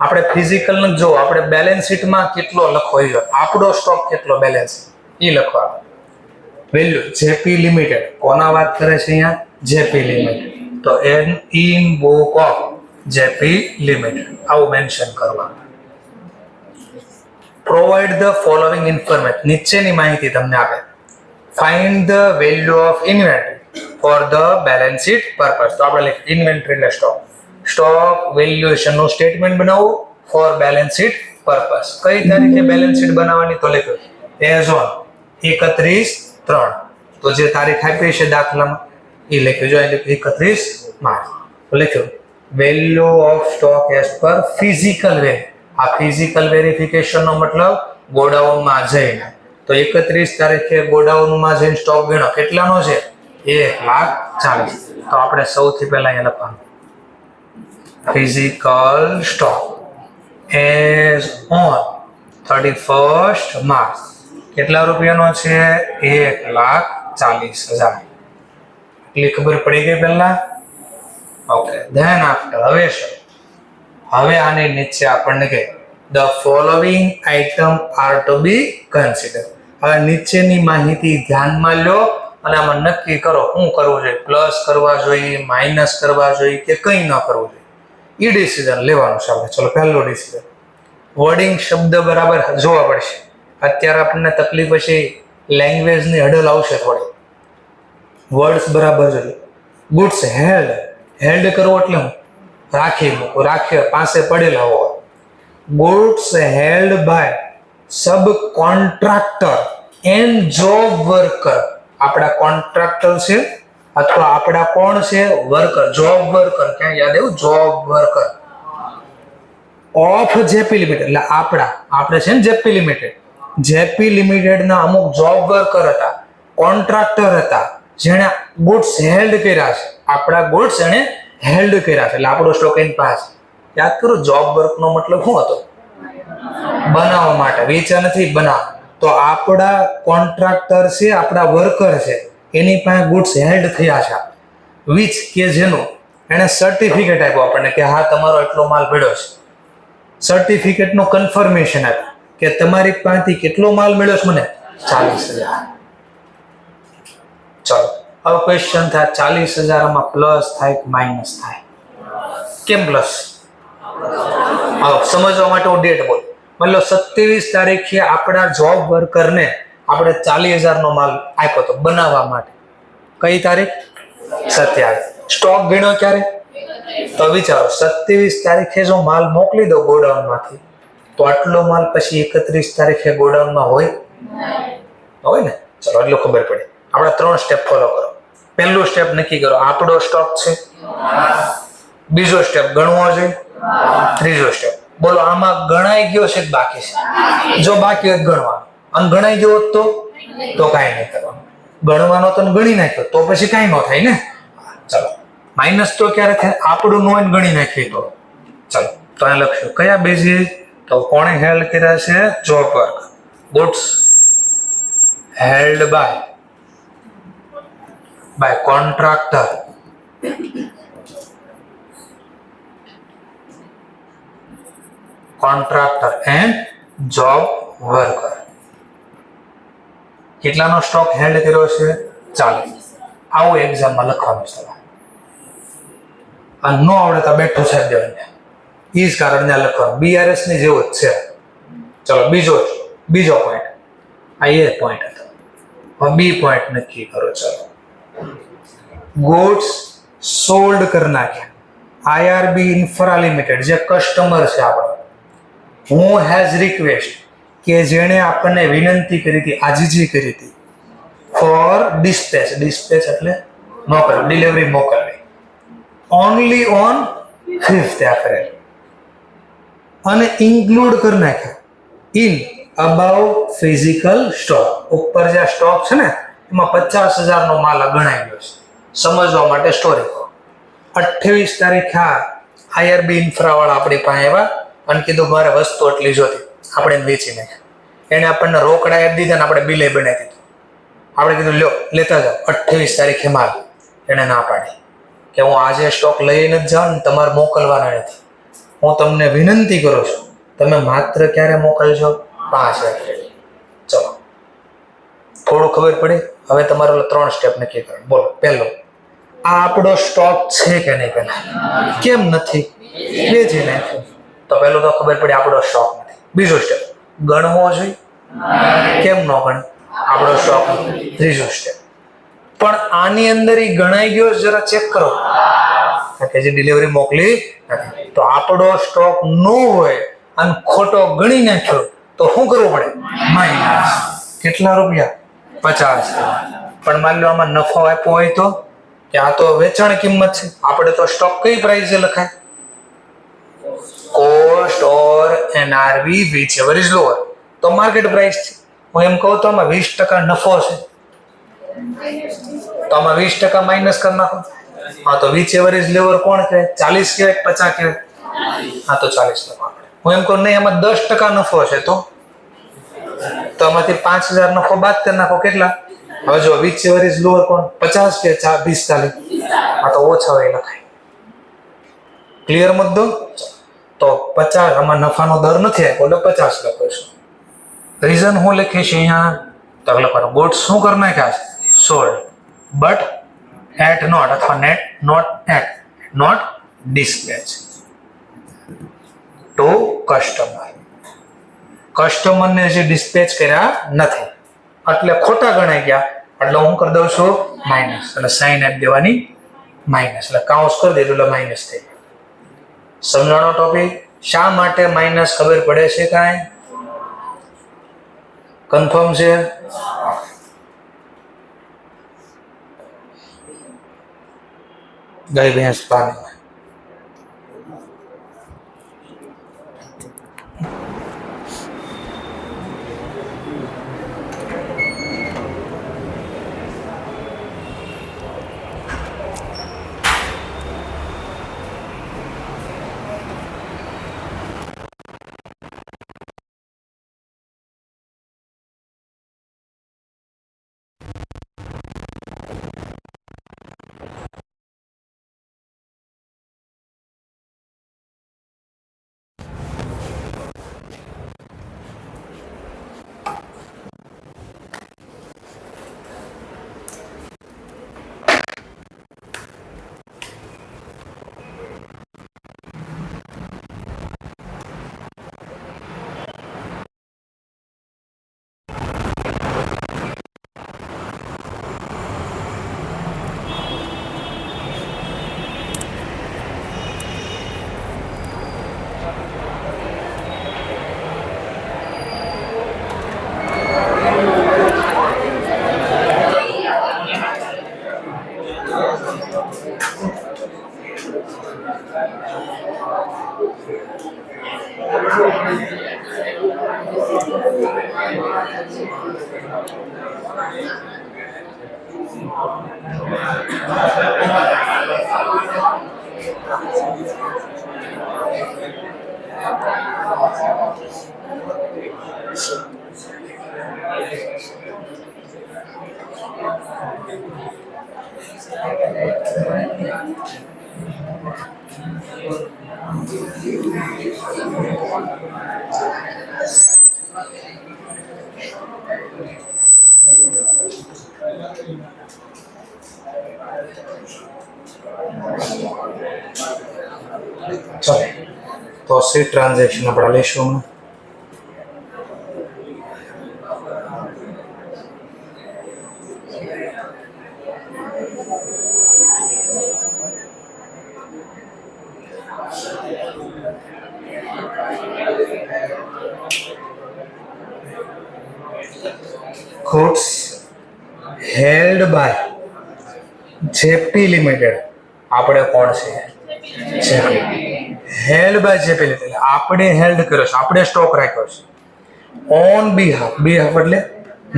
Speaker 1: આપણે ફિઝિકલ ને જો આપણે બેલેન્સ શીટમાં કેટલો લખવો હોય, આપણો સ્ટોક કેટલો બેલેન્સ એ લખવાનો. વેલ્યુ જેપી લિમિટેડ, કોના વાત કરે છે અહીંયા? JP limited. તો an in book of JP limited આવું મેન્શન કરવાનું. પ્રોવાઇડ ધ ફોલોઇંગ ઇન્ફોર્મેશન, નીચેની માહિતી તમને આપે. Find the value of inventory for the balance sheet purpose. તો આપણે લખીએ ઇન્વેન્ટરી એટલે સ્ટોક વેલ્યુએશન નું સ્ટેટમેન્ટ બનાવવું ફોર બેલેન્સ શીટ પર્પઝ. કઈ તારીખે બેલેન્સ શીટ બનાવવાની? તો લખ્યું એઝ ઓન 31/3. તો જે તારીખ આપી છે દાખલામાં એ લખ્યું, જો 31 માર્ચ. તો લખ્યું value of stock as per physical value. આ ફિઝિકલ વેરિફિકેશન નો મતલબ ગોડાઉનમાં જઈને. તો 31 તારીખે ગોડાઉનમાં જઈને સ્ટોક ગણો કેટલાનો છે? 1,40,000. તો આપણે સૌથી પહેલા અહીંયા લખવાનું physical stock as on 31st March કેટલા રૂપિયાનો છે? 1,40,000. એટલી ખબર પડી ગઈ પહેલા? ઓકે. ધેન આફ્ટર હવે શું? હવે આની નીચે આપણને કે the following item are to be consider. હવે નીચેની માહિતી ધ્યાનમાં લો અને આમાં નક્કી કરો શું કરવું જોઈએ. પ્લસ કરવા જોઈએ, માઇનસ કરવા જોઈએ કે કંઈ ન કરવું જોઈએ. એ ડિસિઝન લેવાનું છે આપણે. ચલો પહેલો ડિસિઝન, વર્ડિંગ શબ્દ બરાબર જોવા પડશે. અત્યારે આપણને તકલીફ હશે, લેંગ્વેજની હડલ આવશે થોડી. વર્ડ્સ બરાબર જોઈએ. ગુડ્સ હેલ્ડ, હેલ્ડ કરવો એટલે હું રાખી મૂકું, રાખી પાસે પડેલા હોય. Goods held by sub contractor and job worker. આપણા કોન્ટ્રાક્ટર છે અથવા આપણા કોણ છે? Worker, job worker. ક્યાં યાદ આવ્યું? Job worker of JP limited. એટલે આપણે છે ને જેપી લિમિટેડ. જેપી લિમિટેડ ના અમુક જોબ વર્કર હતા, કોન્ટ્રાક્ટર હતા, જેણે ગુડ્સ હેલ્ડ કર્યા છે. આપણા ગુડ્સ એને હેલ્ડ કર્યા છે એટલે આપણો સ્ટોક એની પાસે. યાદ કરો જોબ વર્ક નો મતલબ શું હતો? બનાવવા માટે, વેચા નથી બનાવવા. તો આપણા કોન્ટ્રાક્ટર છે, આપણા વર્કર છે, એની પાસે ગુડ્સ હેલ્ડ થયા છે. વિચ કે જેનું એને સર્ટિફિકેટ આપ્યો આપણને કે હા તમારો એટલો માલ મળ્યો છે. સર્ટિફિકેટ નું કન્ફર્મેશન આપ્યું કે તમારી પાસેથી કેટલો માલ મળ્યો છે મને? 40,000. ચલો હવે ક્વેશ્ચન થાય 40,000 માં પ્લસ થાય કે માઇનસ થાય? કેમ પ્લસ? હવે સમજવા માટે હું ડેટ બોલ. મતલબ 27 તારીખે આપણા જોબ વર્કરને આપણે 40,000 નો માલ આપ્યો તો બનાવવા માટે. કઈ તારીખ? 27. સ્ટોક ગણ્યો ક્યારે? તો વિચારો 27 તારીખે જો માલ મોકલી દો ગોડાઉનમાંથી તો આટલો માલ પછી 31 તારીખે ગોડાઉનમાં હોય ને? ચલો એટલું ખબર પડી. આપણે 3 સ્ટેપ ફોલો કરો. પહેલું સ્ટેપ નક્કી કરો આપણો સ્ટોક છે. બીજો સ્ટેપ ગણવો જોઈએ. ત્રીજો સ્ટેપ બોલો આમાં ગણાઈ ગયો છે કે બાકી છે? જો બાકી હોય ગણવાનું, અને ગણાઈ ગયો હોત તો કાંઈ નહીં કરવાનું. ગણવાનો તો ગણી નાખ્યો તો પછી કાંઈ ન થાય ને. ચલો માઇનસ તો ક્યારે થાય? આપણું નો ગણી નાખીએ તો. ચલો તો અહીં લખશું કયા બેઝિસ? તો કોણે હેલ્ડ કર્યા છે? Job work. Goods held by contractor and job worker. કેટલાનો સ્ટોક હેલ્ડ કર્યો છે? 40. આવું એક્ઝામમાં લખવાનું છે. આ નો આવડે તો બેઠું છે દેવાને. ઈ જ કારણે લખવાનું બીઆરએસ ની જેવું જ છે. ચલો બીજો પોઈન્ટ. આ એ પોઈન્ટ હતો. હવે બી પોઈન્ટ નક્કી કરો. ચલો ગુડ્સ સોલ્ડ કરી નાખ્યા. આઈઆરબી ઇન્ફ્રા લિમિટેડ જે કસ્ટમર છે આપણો, હું હેઝ રિક્વેસ્ટ કે જેણે આપણને વિનંતી કરી હતી, આજીજી કરી હતી ફોર ડિસ્પેચ. ડિસ્પેચ એટલે મોકલવી, ડિલિવરી મોકલવી. Only on 5th April. અને ઇન્ક્લુડ કરી નાખ્યા ઇન અબાઉ ફિઝિકલ સ્ટોક. ઉપર જે સ્ટોક છે ને એમાં 50,000 નો માલ ગણાઈ ગયો છે. સમજવા માટે સ્ટોરી 28 તારીખે આઈઆરબી ઇન્ફ્રા વાળા આપણી પાસે આવ્યા અને કીધું મારે વસ્તુ એટલી જોતી, આપણે વેચી નાખ્યા. એને આપણને રોકડા આપી દીધા ને આપણે બિલે બનાવી દીધું. આપણે કીધું લ્યો લેતા જાઓ. 28 તારીખે માલ. એને ના પાડી કે હું આજે સ્ટોક લઈને જ જાઉં ને તમારે મોકલવાના નથી. હું તમને વિનંતી કરું છું તમે માત્ર ક્યારે મોકલજો? 5 એપ્રિલ. ચલો થોડું ખબર પડી. હવે તમારે 3 સ્ટેપ નક્કી કરો. બોલો. પહેલો, આ આપણો સ્ટોક છે કે નહીં? પેલા કેમ નથી? વેચી નાખ્યો. તો પહેલું તો ખબર પડી આપણો સ્ટોક નથી. બીજો સ્ટેપ, ગણવો જોઈએ. કેમ ન ગણે? આપણો સ્ટોક. ત્રીજો સ્ટેપ, પણ આની અંદર ઈ ગણાઈ ગયો જરા ચેક કરો કે જે ડિલિવરી મોકલી નથી. તો આપણો સ્ટોક ન હોય અને ખોટો ગણી નાખ્યો તો શું કરવું પડે? માઇનસ. કેટલા રૂપિયા? 50. પણ માની લો આમાં નફો આપ્યો હોય તો કે આ તો વેચાણ કિંમત છે, આપણે તો સ્ટોક કઈ પ્રાઇસે લખાય? Cost or NRV whichever is lower. તો માર્કેટ પ્રાઇસ છે. હું એમ કહું તો આમાં 20% નફો છે તો આમાં 20% માઇનસ કરી નાખો. હા તો વિચ એવર ઇઝ લોઅર કોણ કહેવાય? 40 કહેવાય 50 કહેવાય? હા તો 40 લખો આપણે. હું એમ કહું નહીં આમાં 10% નફો છે તો આમાંથી 5,000 નફો બાદ કરી નાખો. કેટલા? હવે જો વિચ એવર ઇઝ લોઅર કોણ? 50 કે 40? આ તો ઓછા હોય લખાય. ક્લિયર મુદ્દો? તો 50 આમાં નફાનો દર નથી આપ્યો એટલે 50 લખો છું. રીઝન હું લખીશ અહીંયા તો લખવાનું ગુડ્સ શું કરી નાખ્યા છે? Sold but yet not or yet not yet not dispatch to customer. કસ્ટમરને જે ડિસ્પેચ કર્યા નથી એટલે ખોટા ગણાઈ ગયા એટલે હું કરી દઉં છું માઇનસ. એટલે સાઈન આપી દેવાની માઇનસ. એટલે કાઉન્સ કરી દીધું એટલે માઇનસ થઈ ગયું. સમજાણો ટોપિક? શા માટે માઇનસ ખબર પડે છે? કાંઈ કન્ફર્મ છે? ગાય ભેંસ પાણી. चलो तो सी ट्रांजेक्शन अपना लेशुं goods held by JP limited. આપણે કોણ છે? JP. Held by JP limited. આપણે હેલ્ડ કર્યો છે, આપણે સ્ટોક રાખ્યો છે. ઓન બિહાફ, બિહાફ એટલે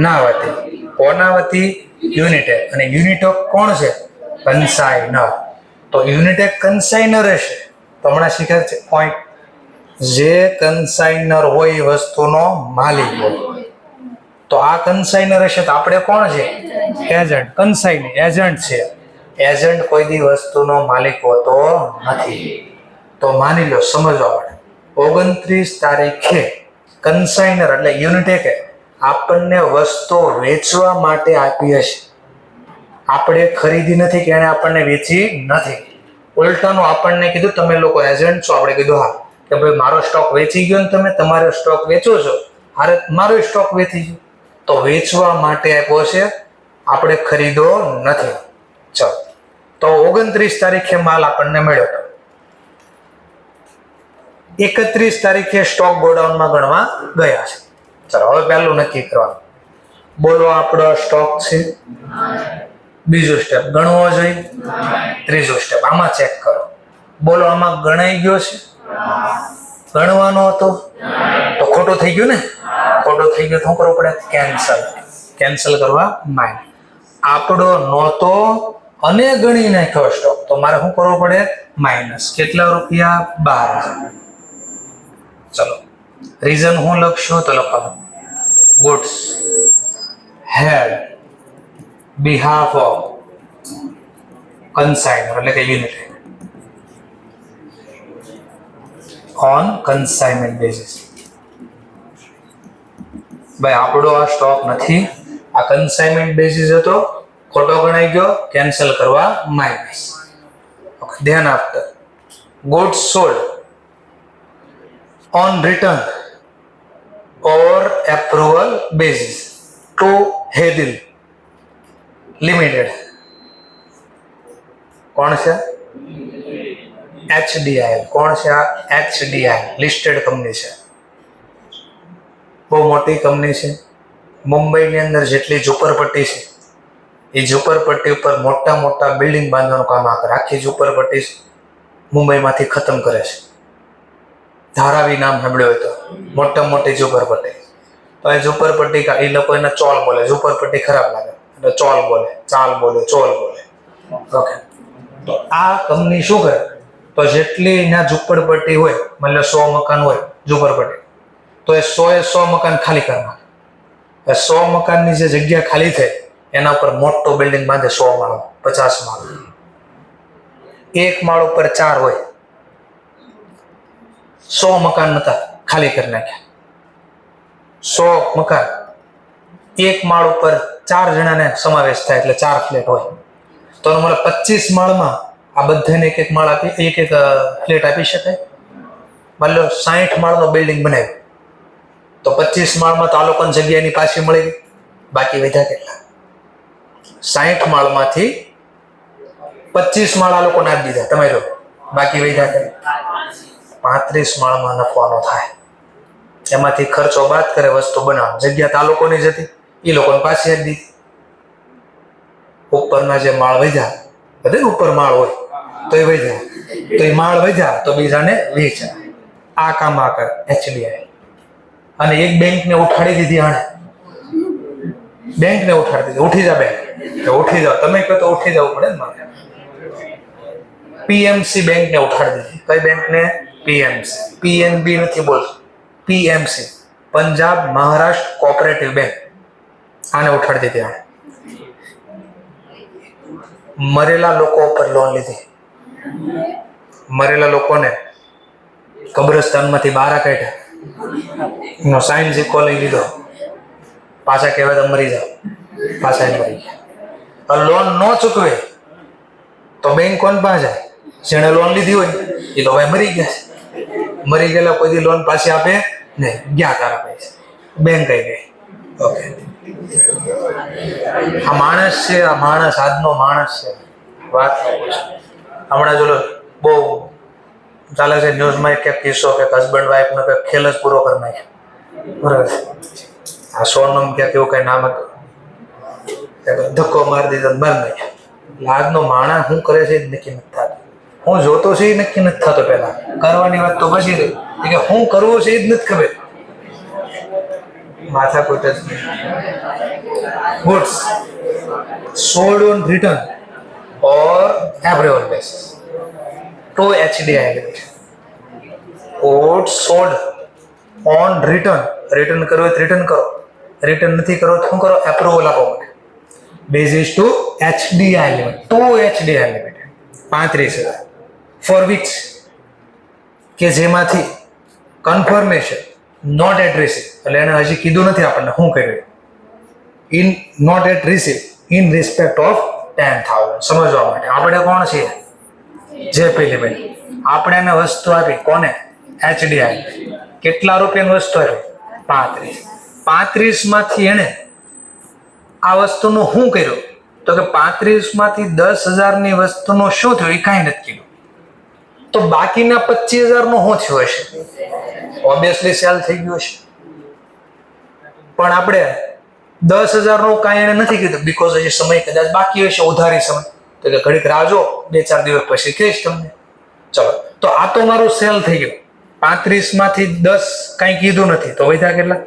Speaker 1: ના વતી, કોના વતી? યુનિટેક. અને યુનિટેક કોણ છે? કન્સાઇનર. તો યુનિટેક કન્સાઇનર હશે તો હમણાં શીખ્યા છે પોઈન્ટ. જે કન્સાઇનર હોય એ વસ્તુનો માલિક હોય. તો આ કન્સાઇનર હશે તો આપણે કોણ છે? એજન્ટ. કન્સાઇન એજન્ટ છે. એજન્ટ કોઈ દી વસ્તુનો માલિક હોતો નથી. તો માની લો, સમજવા માટે 29 તારીખે કન્સાઇનર એટલે યુનિટેકે આપણને વસ્તુ વેચવા માટે આપી હશે. આપણે ખરીદી નથી કે એને આપણને વેચી નથી. ઉલટાનું આપણને કીધું તમે લોકો એજન્ટ છો. આપણે કીધું હા કે ભાઈ મારો સ્ટોક વેચી ગયો ને તમે તમારો સ્ટોક વેચો છો. અરે મારો સ્ટોક વેચી ગયો તો વેચવા માટે આપ્યો છે, આપણે ખરીદો નથી. ચલો, તો 29 તારીખે માલ આપણને મળ્યો. 31 તારીખે સ્ટોક ગોડાઉનમાં ગણવા ગયા છે. ચલો, હવે પહેલું નક્કી કરવાનું. બોલો આપણો સ્ટોક છે. બીજું સ્ટેપ ગણવો જોઈએ. ત્રીજું સ્ટેપ આમાં ચેક કરો. બોલો આમાં ગણાઈ ગયો છે? ગણવાનો હતો તો ખોટું થઈ ગયું ને. ખોટું થઈ ગયું તો શું કરવું પડે? કેન્સલ. કેન્સલ કરવા માઇન. આપણો નહોતો અને ગણી નાખ્યો સ્ટોક તો મારે શું કરવું પડે? માઇનસ. કેટલા રૂપિયા? 12,000. ચલો, રીઝન હું લખશું તો લખવાનું ગુડ્સ હેલ્ડ બિહાફ ઓફ કન્સાઇનર એટલે કે યુનિટેક ઓન કન્સાઇનમેન્ટ બેસિસ. ભાઈ આપણો આ સ્ટોક નથી, આ કન્સાઇનમેન્ટ બેસિસ હતો, ખોટો ગણાઈ ગયો, કેન્સલ કરવા માઇનસ. ઓકે, ધ્યાન આપતા. Goods sold on return or approval basis to Hedil Limited. કોણ છે? HDIL. કોણ છે આ? HDIL લિસ્ટેડ કંપની છે, બહુ મોટી કંપની છે. મુંબઈની અંદર જેટલી ઝુંપડપટ્ટી છે એ ઝુંપડપટ્ટી ઉપર મોટા મોટા બિલ્ડિંગ બાંધવાનું કામ આ કરે. આખી ઝુંપડપટ્ટી મુંબઈમાંથી ખતમ કરે છે. ધારાવી નામ સાંભળ્યું હોય તો મોટા મોટી ઝુંપડપટ્ટી. તો એ ઝુંપડપટ્ટી એ લોકો એને ચોલ બોલે. ઝુંપડપટ્ટી ખરાબ લાગે એટલે ચોલ બોલે, ચાલ બોલે, ચોલ બોલે. ઓકે, તો આ કંપની શું કરે? તો જેટલી ત્યાં ઝુંપડપટ્ટી હોય, મતલબ 100 મકાન હોય ઝુંપડપટ્ટી, તો એ 100 મકાન ખાલી કરી નાખે. 100 મકાનની જે જગ્યા ખાલી થઈ એના ઉપર મોટો બિલ્ડિંગ બાંધે. 100 માળો, 50 માળો. એક માળ ઉપર 4 હોય. 100 મકાન નતા, ખાલી કરી નાખ્યા. 100 મકાન, એક માળ ઉપર 4 જણાને સમાવેશ થાય એટલે 4 ફ્લેટ હોય. તો મને 25 માળમાં આ બધાને એક માળ આપી, એક ફ્લેટ આપી શકાય. માની લો 60 માળનો બિલ્ડિંગ બનાવ્યું તો 25 માળમાં તો આ લોકોની જગ્યાની પાછી મળી ગઈ. બાકી વધ્યા કેટલા? 60 માળમાંથી 25 માળ આ લોકોને આપી દીધા. તમે જો બાકી વધ્યા કેટલા? 35 માળમાં નફાનો થાય. એમાંથી ખર્ચો બાદ કરે વસ્તુ બનાવો. જગ્યા તો આ લોકોની જ હતી, એ લોકોને પાછી આપી દીધી. ઉપરના જે માળ વધ્યા, બધે ઉપર માળ હોય તો એ વધ્યા, તો એ માળ વધ્યા તો બીજાને વેચ્યા. આ કામ આ કરે HDI. અને એક બેંકને ઉઠાડી દીધી. આણે બેંકને ઉઠાડી દીધી. ઉઠી જા બેંક, ઉઠી જાઓ. તમે કહો તો ઉઠી જવું પડે ને મારે. PMC બેંકને ઉઠાડી દીધી. કઈ બેંકને? PMC. PNB નથી બોલતો, PMC Punjab Maharashtra cooperative bank. આને ઉઠાડી દીધી. આને મરેલા લોકો ઉપર લોન લીધી. મરેલા લોકોને કબ્રસ્તાનમાંથી બહાર કાઢ્યા, સાઈન સિક્કો લઈ લીધો. પાછા કહેવાય તો મરી જાઓ, પાછા મરી ગયા. લોન ન ચૂકવે તો બેંક કોણ પાસે જાય? જેણે લોન લીધી હોય એ તો ભાઈ મરી ગયા છે. મરી ગયેલા કોઈ દી લોન પાછી આપે નહીં. ગયા તારા પૈસા, બેંક કઈ ગઈ. ઓકે, આ માણસ છે, આ માણસ આજનો માણસ છે. વાત હમણાં જો બહુ ચાલે છે ન્યૂઝમાં એક કિસ્સો કે હસબન્ડ વાઈફનો કંઈક ખેલ જ પૂરો કરી નાખ્યો. બરાબર. આ સોનમ ક્યાંક એવું કઈ નામ હતું, ધક્કો મારી દીધો મર નહીં. એટલે આજનો માણસ શું કરે છે એ જ નક્કી નથી થતું. હું જોતો છે એ નક્કી નથી થતો. પેલા કરવાની વાત તો પછી રહી કે હું કરવું છે એ જ નથી ખબર. માથાકૂટ જ goods sold on return or approval basis to HDI Limited. goods sold on return કરવો તો રિટર્ન કરો, રિટર્ન નથી કરો તો શું કરો, એપ્રુવલ આપો મને. basis to HDI Limited, to HDI Limited 35,000 for which કે જેમાંથી કન્ફર્મેશન નોટ એટ રિસીવ, એટલે એને હજી કીધું નથી આપણને શું કર્યું, in not yet receive in respect of 10,000. સમજવા માટે આપણે કોણ છીએ, જે પેલી ભાઈ આપણે એને વસ્તુ આપી કોને, HDI. કેટલા રૂપિયાની વસ્તુ આપી, 35 માંથી એને આ વસ્તુનું શું કર્યું, તો કે 35 માંથી 10,000 વસ્તુનું શું થયું એ કાંઈ નથી કીધું. તો બાકીના 25,000 નું શું થયું હશે, ઓબ્વિયસલી સેલ થઈ ગયું હશે. પણ આપણે 10,000 નું કાંઈ એને નથી કીધું, બીકોઝ હજી સમય કદાચ બાકી હશે, ઉધારી સમય. તો કે ઘડીક રાહ જો, 2-4 દિવસ પછી કહીશ તમને. ચલો, તો આ તો મારું સેલ થઈ ગયું. 35 માંથી 10 કાંઈ કીધું નથી, તો વધ્યા કેટલા,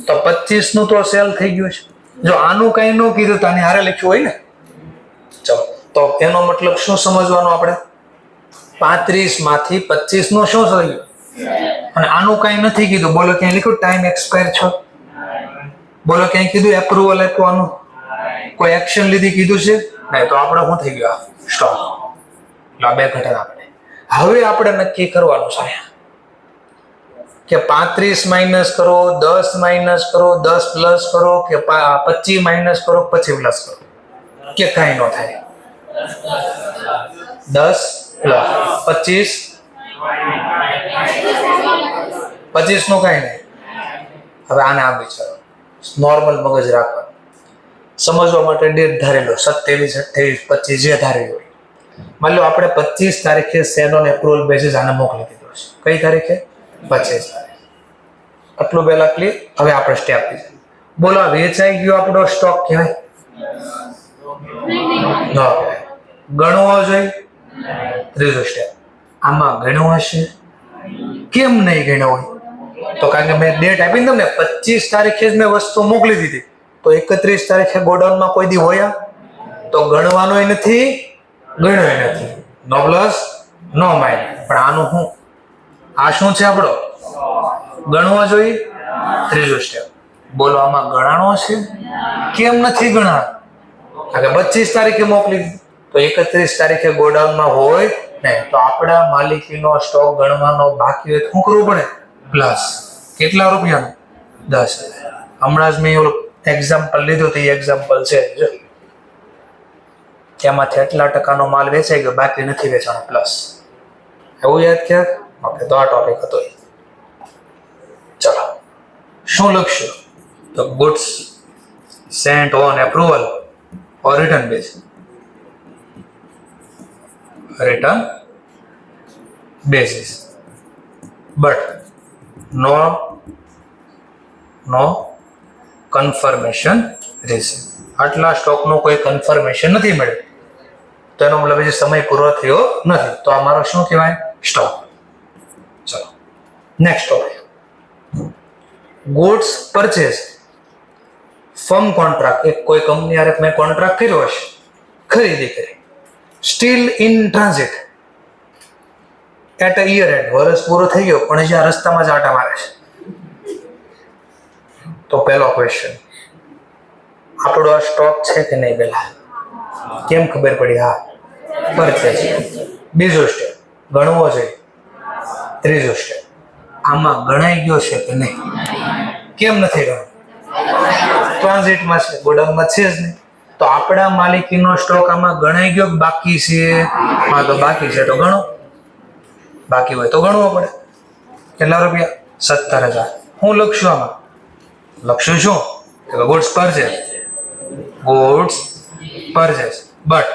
Speaker 1: તો 25 નું તો સેલ થઈ ગયું છે. જો આનું કઈ ન કીધું તો આની હારે લખ્યું હોય ને. ચલો, તો એનો મતલબ શું સમજવાનો આપણે, 35 માંથી 25 નું શું થઈ ગયું, અને આનું કઈ નથી કીધું. બોલો ક્યાંય લખ્યું ટાઈમ એક્સપાયર છો, બોલો ક્યાંય કીધું એપ્રુવલ આપવાનું, કોઈ એક્શન લીધી કીધું છે નહીં. તો આપણે શું થઈ ગયું, સ્ટોક. એટલે બે ઘટક આપણે હવે આપણે નક્કી કરવાનું છે કે 35 માઇનસ કરો, 10 માઇનસ કરો, 10 પ્લસ કરો, કે 25 માઇનસ કરો, 25 પ્લસ કરો, કે કાંઈ ન થાય. 10 પ્લસ 25 નું કાંઈ નહીં. હવે આને આમ વિચારો, નોર્મલ મગજ રાખવાનું, સમજવા માટે ડેટ ધારેલો 27, 28, 25 જે ધારેલું હોય. માની લો આપણે 25 તારીખે સેલ ઓન એપ્રુવલ બેસિસ આને મોકલી દીધો છે. કઈ તારીખે, 25 તારીખ. આટલું પહેલા ક્લિયર. હવે આપણે સ્ટેપ લીધું, બોલો વેચાઈ ગયો આપણો સ્ટોક કહેવાય, ન કહેવાય. ગણવો જોઈએ, ત્રીજો સ્ટેપ, આમાં ગણવો હશે, કેમ નહીં ગણ્યો હોય, તો કારણ કે મેં ડેટ આપી તમને 25 તારીખે જ મેં વસ્તુ મોકલી દીધી, તો 31 તારીખે ગોડાઉનમાં કોઈ દી હોય તો ગણવાનોય નથી, ગણ્યોય નથી. નો પ્લસ નો માઇનસ. પણ આનું શું, આ શું છે આપણો, ગણવા જોઈએ. ત્રીજો સ્ટેપ, બોલો આમાં ગણાણો છે, કેમ નથી ગણાણો, કારણ કે 25 તારીખે મોકલી તો 31 તારીખે ગોડાઉનમાં હોય નહીં, તો આપણા માલિકીનો સ્ટોક ગણવાનો બાકી હોય શું કરવું પડે, પ્લસ. કેટલા રૂપિયાનું, 10,000. હમણાં જ મેં એવું એક્ઝામ્પલ લીધું તો એ એક્ઝામ્પલ છે જો, એમાંથી એટલા ટકાનો માલ વેચાઈ ગયો, બાકી નથી વેચાણો, પ્લસ. એવું યાદ ક્યાંક, ઓકે. તો આ ટોપિક હતો. ચલો, શું લખશું, તો goods sent on approval or return basis, return basis, but no confirmation receive. આટલા સ્ટોકનું કોઈ કન્ફર્મેશન નથી મળ્યું, તો એનો મતલબ જે સમય પૂરો થયો નથી, તો આ મારો શું કહેવાય, સ્ટોક. ચલો next topic, goods purchase firm contract. એક કોઈ કંપની આરે મેં કોન્ટ્રાક્ટ કર્યો હશે, ખરીદી કરી, still in transit at a year end, વર્ષ પૂરો થઈ ગયો પણ હજી આ રસ્તામાં જ આટા મારે છે. તો પહેલો ક્વેશ્ચન, આપણો આ સ્ટોક છે કે નહીં, પહેલા કેમ ખબર પડી, હા પરચેસ. બીજો સ્ટેપ, ગણવો જોઈએ. ત્રીજો સ્ટેપ, આમાં ગણાઈ ગયો છે કે નહીં, કેમ નથી ગણો, ટ્રાન્ઝિટમાં છે, ગોડાઉનમાં છે જ નહીં. તો આપણા માલિકીનો સ્ટોક આમાં ગણાઈ ગયો, બાકી છે, હા તો બાકી છે તો ગણો, બાકી હોય તો ગણવો પડે. કેટલા રૂપિયા, 17,000. હું લખશું આમાં, લખશું શું, goods purchase, goods purchase but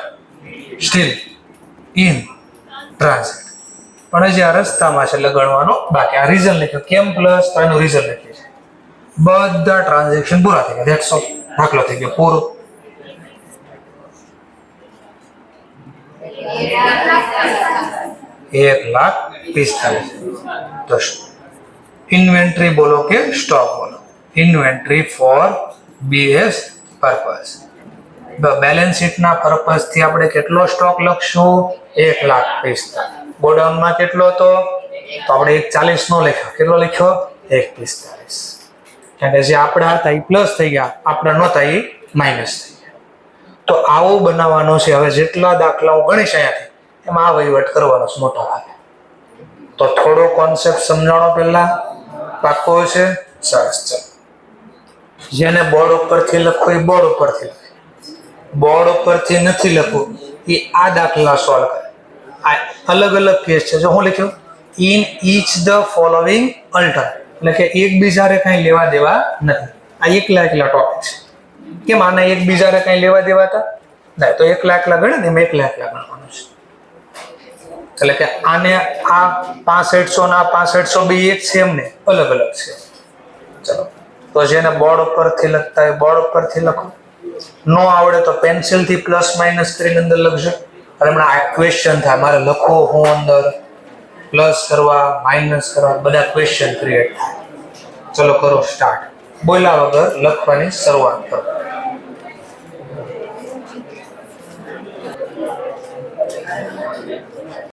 Speaker 1: still in transit. પણ હજી આ રસ્તામાં છે એટલે ગણવાનો બાકી. આ રીઝન લખ્યું કેમ પ્લસ, તો એનું રીઝન લખ્યું છે. બધા ટ્રાન્ઝેક્શન પૂરા થઈ ગયા. That's all. દાખલો થઈ ગયો પૂરો. ₹1,45,000. તો ઇન્વેન્ટરી બોલો કે સ્ટોક બોલો? Inventory for BS purpose. Balance શીટના પર્પઝ થી આપણે કેટલો સ્ટોક લખશું? 1,45,000. ગોડાઉનમાં કેટલો હતો? તો આપણે 1,40 નો લખ્યો. કેટલો લખ્યો? 1,45. કારણ કે જે આપણા હતા એ પ્લસ થઈ ગયા, આપણા નહોતા એ માઇનસ થઈ ગયા. તો આવું બનાવવાનું છે. હવે જેટલા દાખલાઓ ગણીશ અહીંયાથી એમાં આ વહીવટ કરવાનો છે મોટા ભાગે. તો થોડો કોન્સેપ્ટ સમજાણો પહેલા પાક્કો છે. સરસ. ચાલો, જેને બોર્ડ ઉપરથી લખવું એ બોર્ડ ઉપરથી લખે. બોર્ડ ઉપરથી નથી લખવું એ આ દાખલા સોલ્વ કરે. આ અલગ અલગ કેસ છે. જો હું લખ્યું in each the following alter, એટલે કે એકબીજાને કઈ લેવા દેવા નથી. આ એકલા ટોપિક છે. કેમ આના એકબીજાને કઈ લેવા દેવા હતા? ના, તો એકલા ગણે ને એમ એકલા ગણવાનું છે. એટલે કે આને આ 6500 ના 6500 બે એક છે, એમને અલગ અલગ છે. ચલો, તો જેને બોર્ડ ઉપરથી લખતા હોય બોર્ડ ઉપરથી લખો. નો આવડે તો પેન્સિલ થી પ્લસ માઇનસ કરીને અંદર લખજો. અને હમણાં આ ક્વેશ્ચન થાય, મારે લખવો હું અંદર પ્લસ કરવા માઇનસ કરવા બધા ક્વેશ્ચન ક્રિએટ થાય. ચલો કરો સ્ટાર્ટ. બોલ્યા વગર લખવાની શરૂઆત કરો.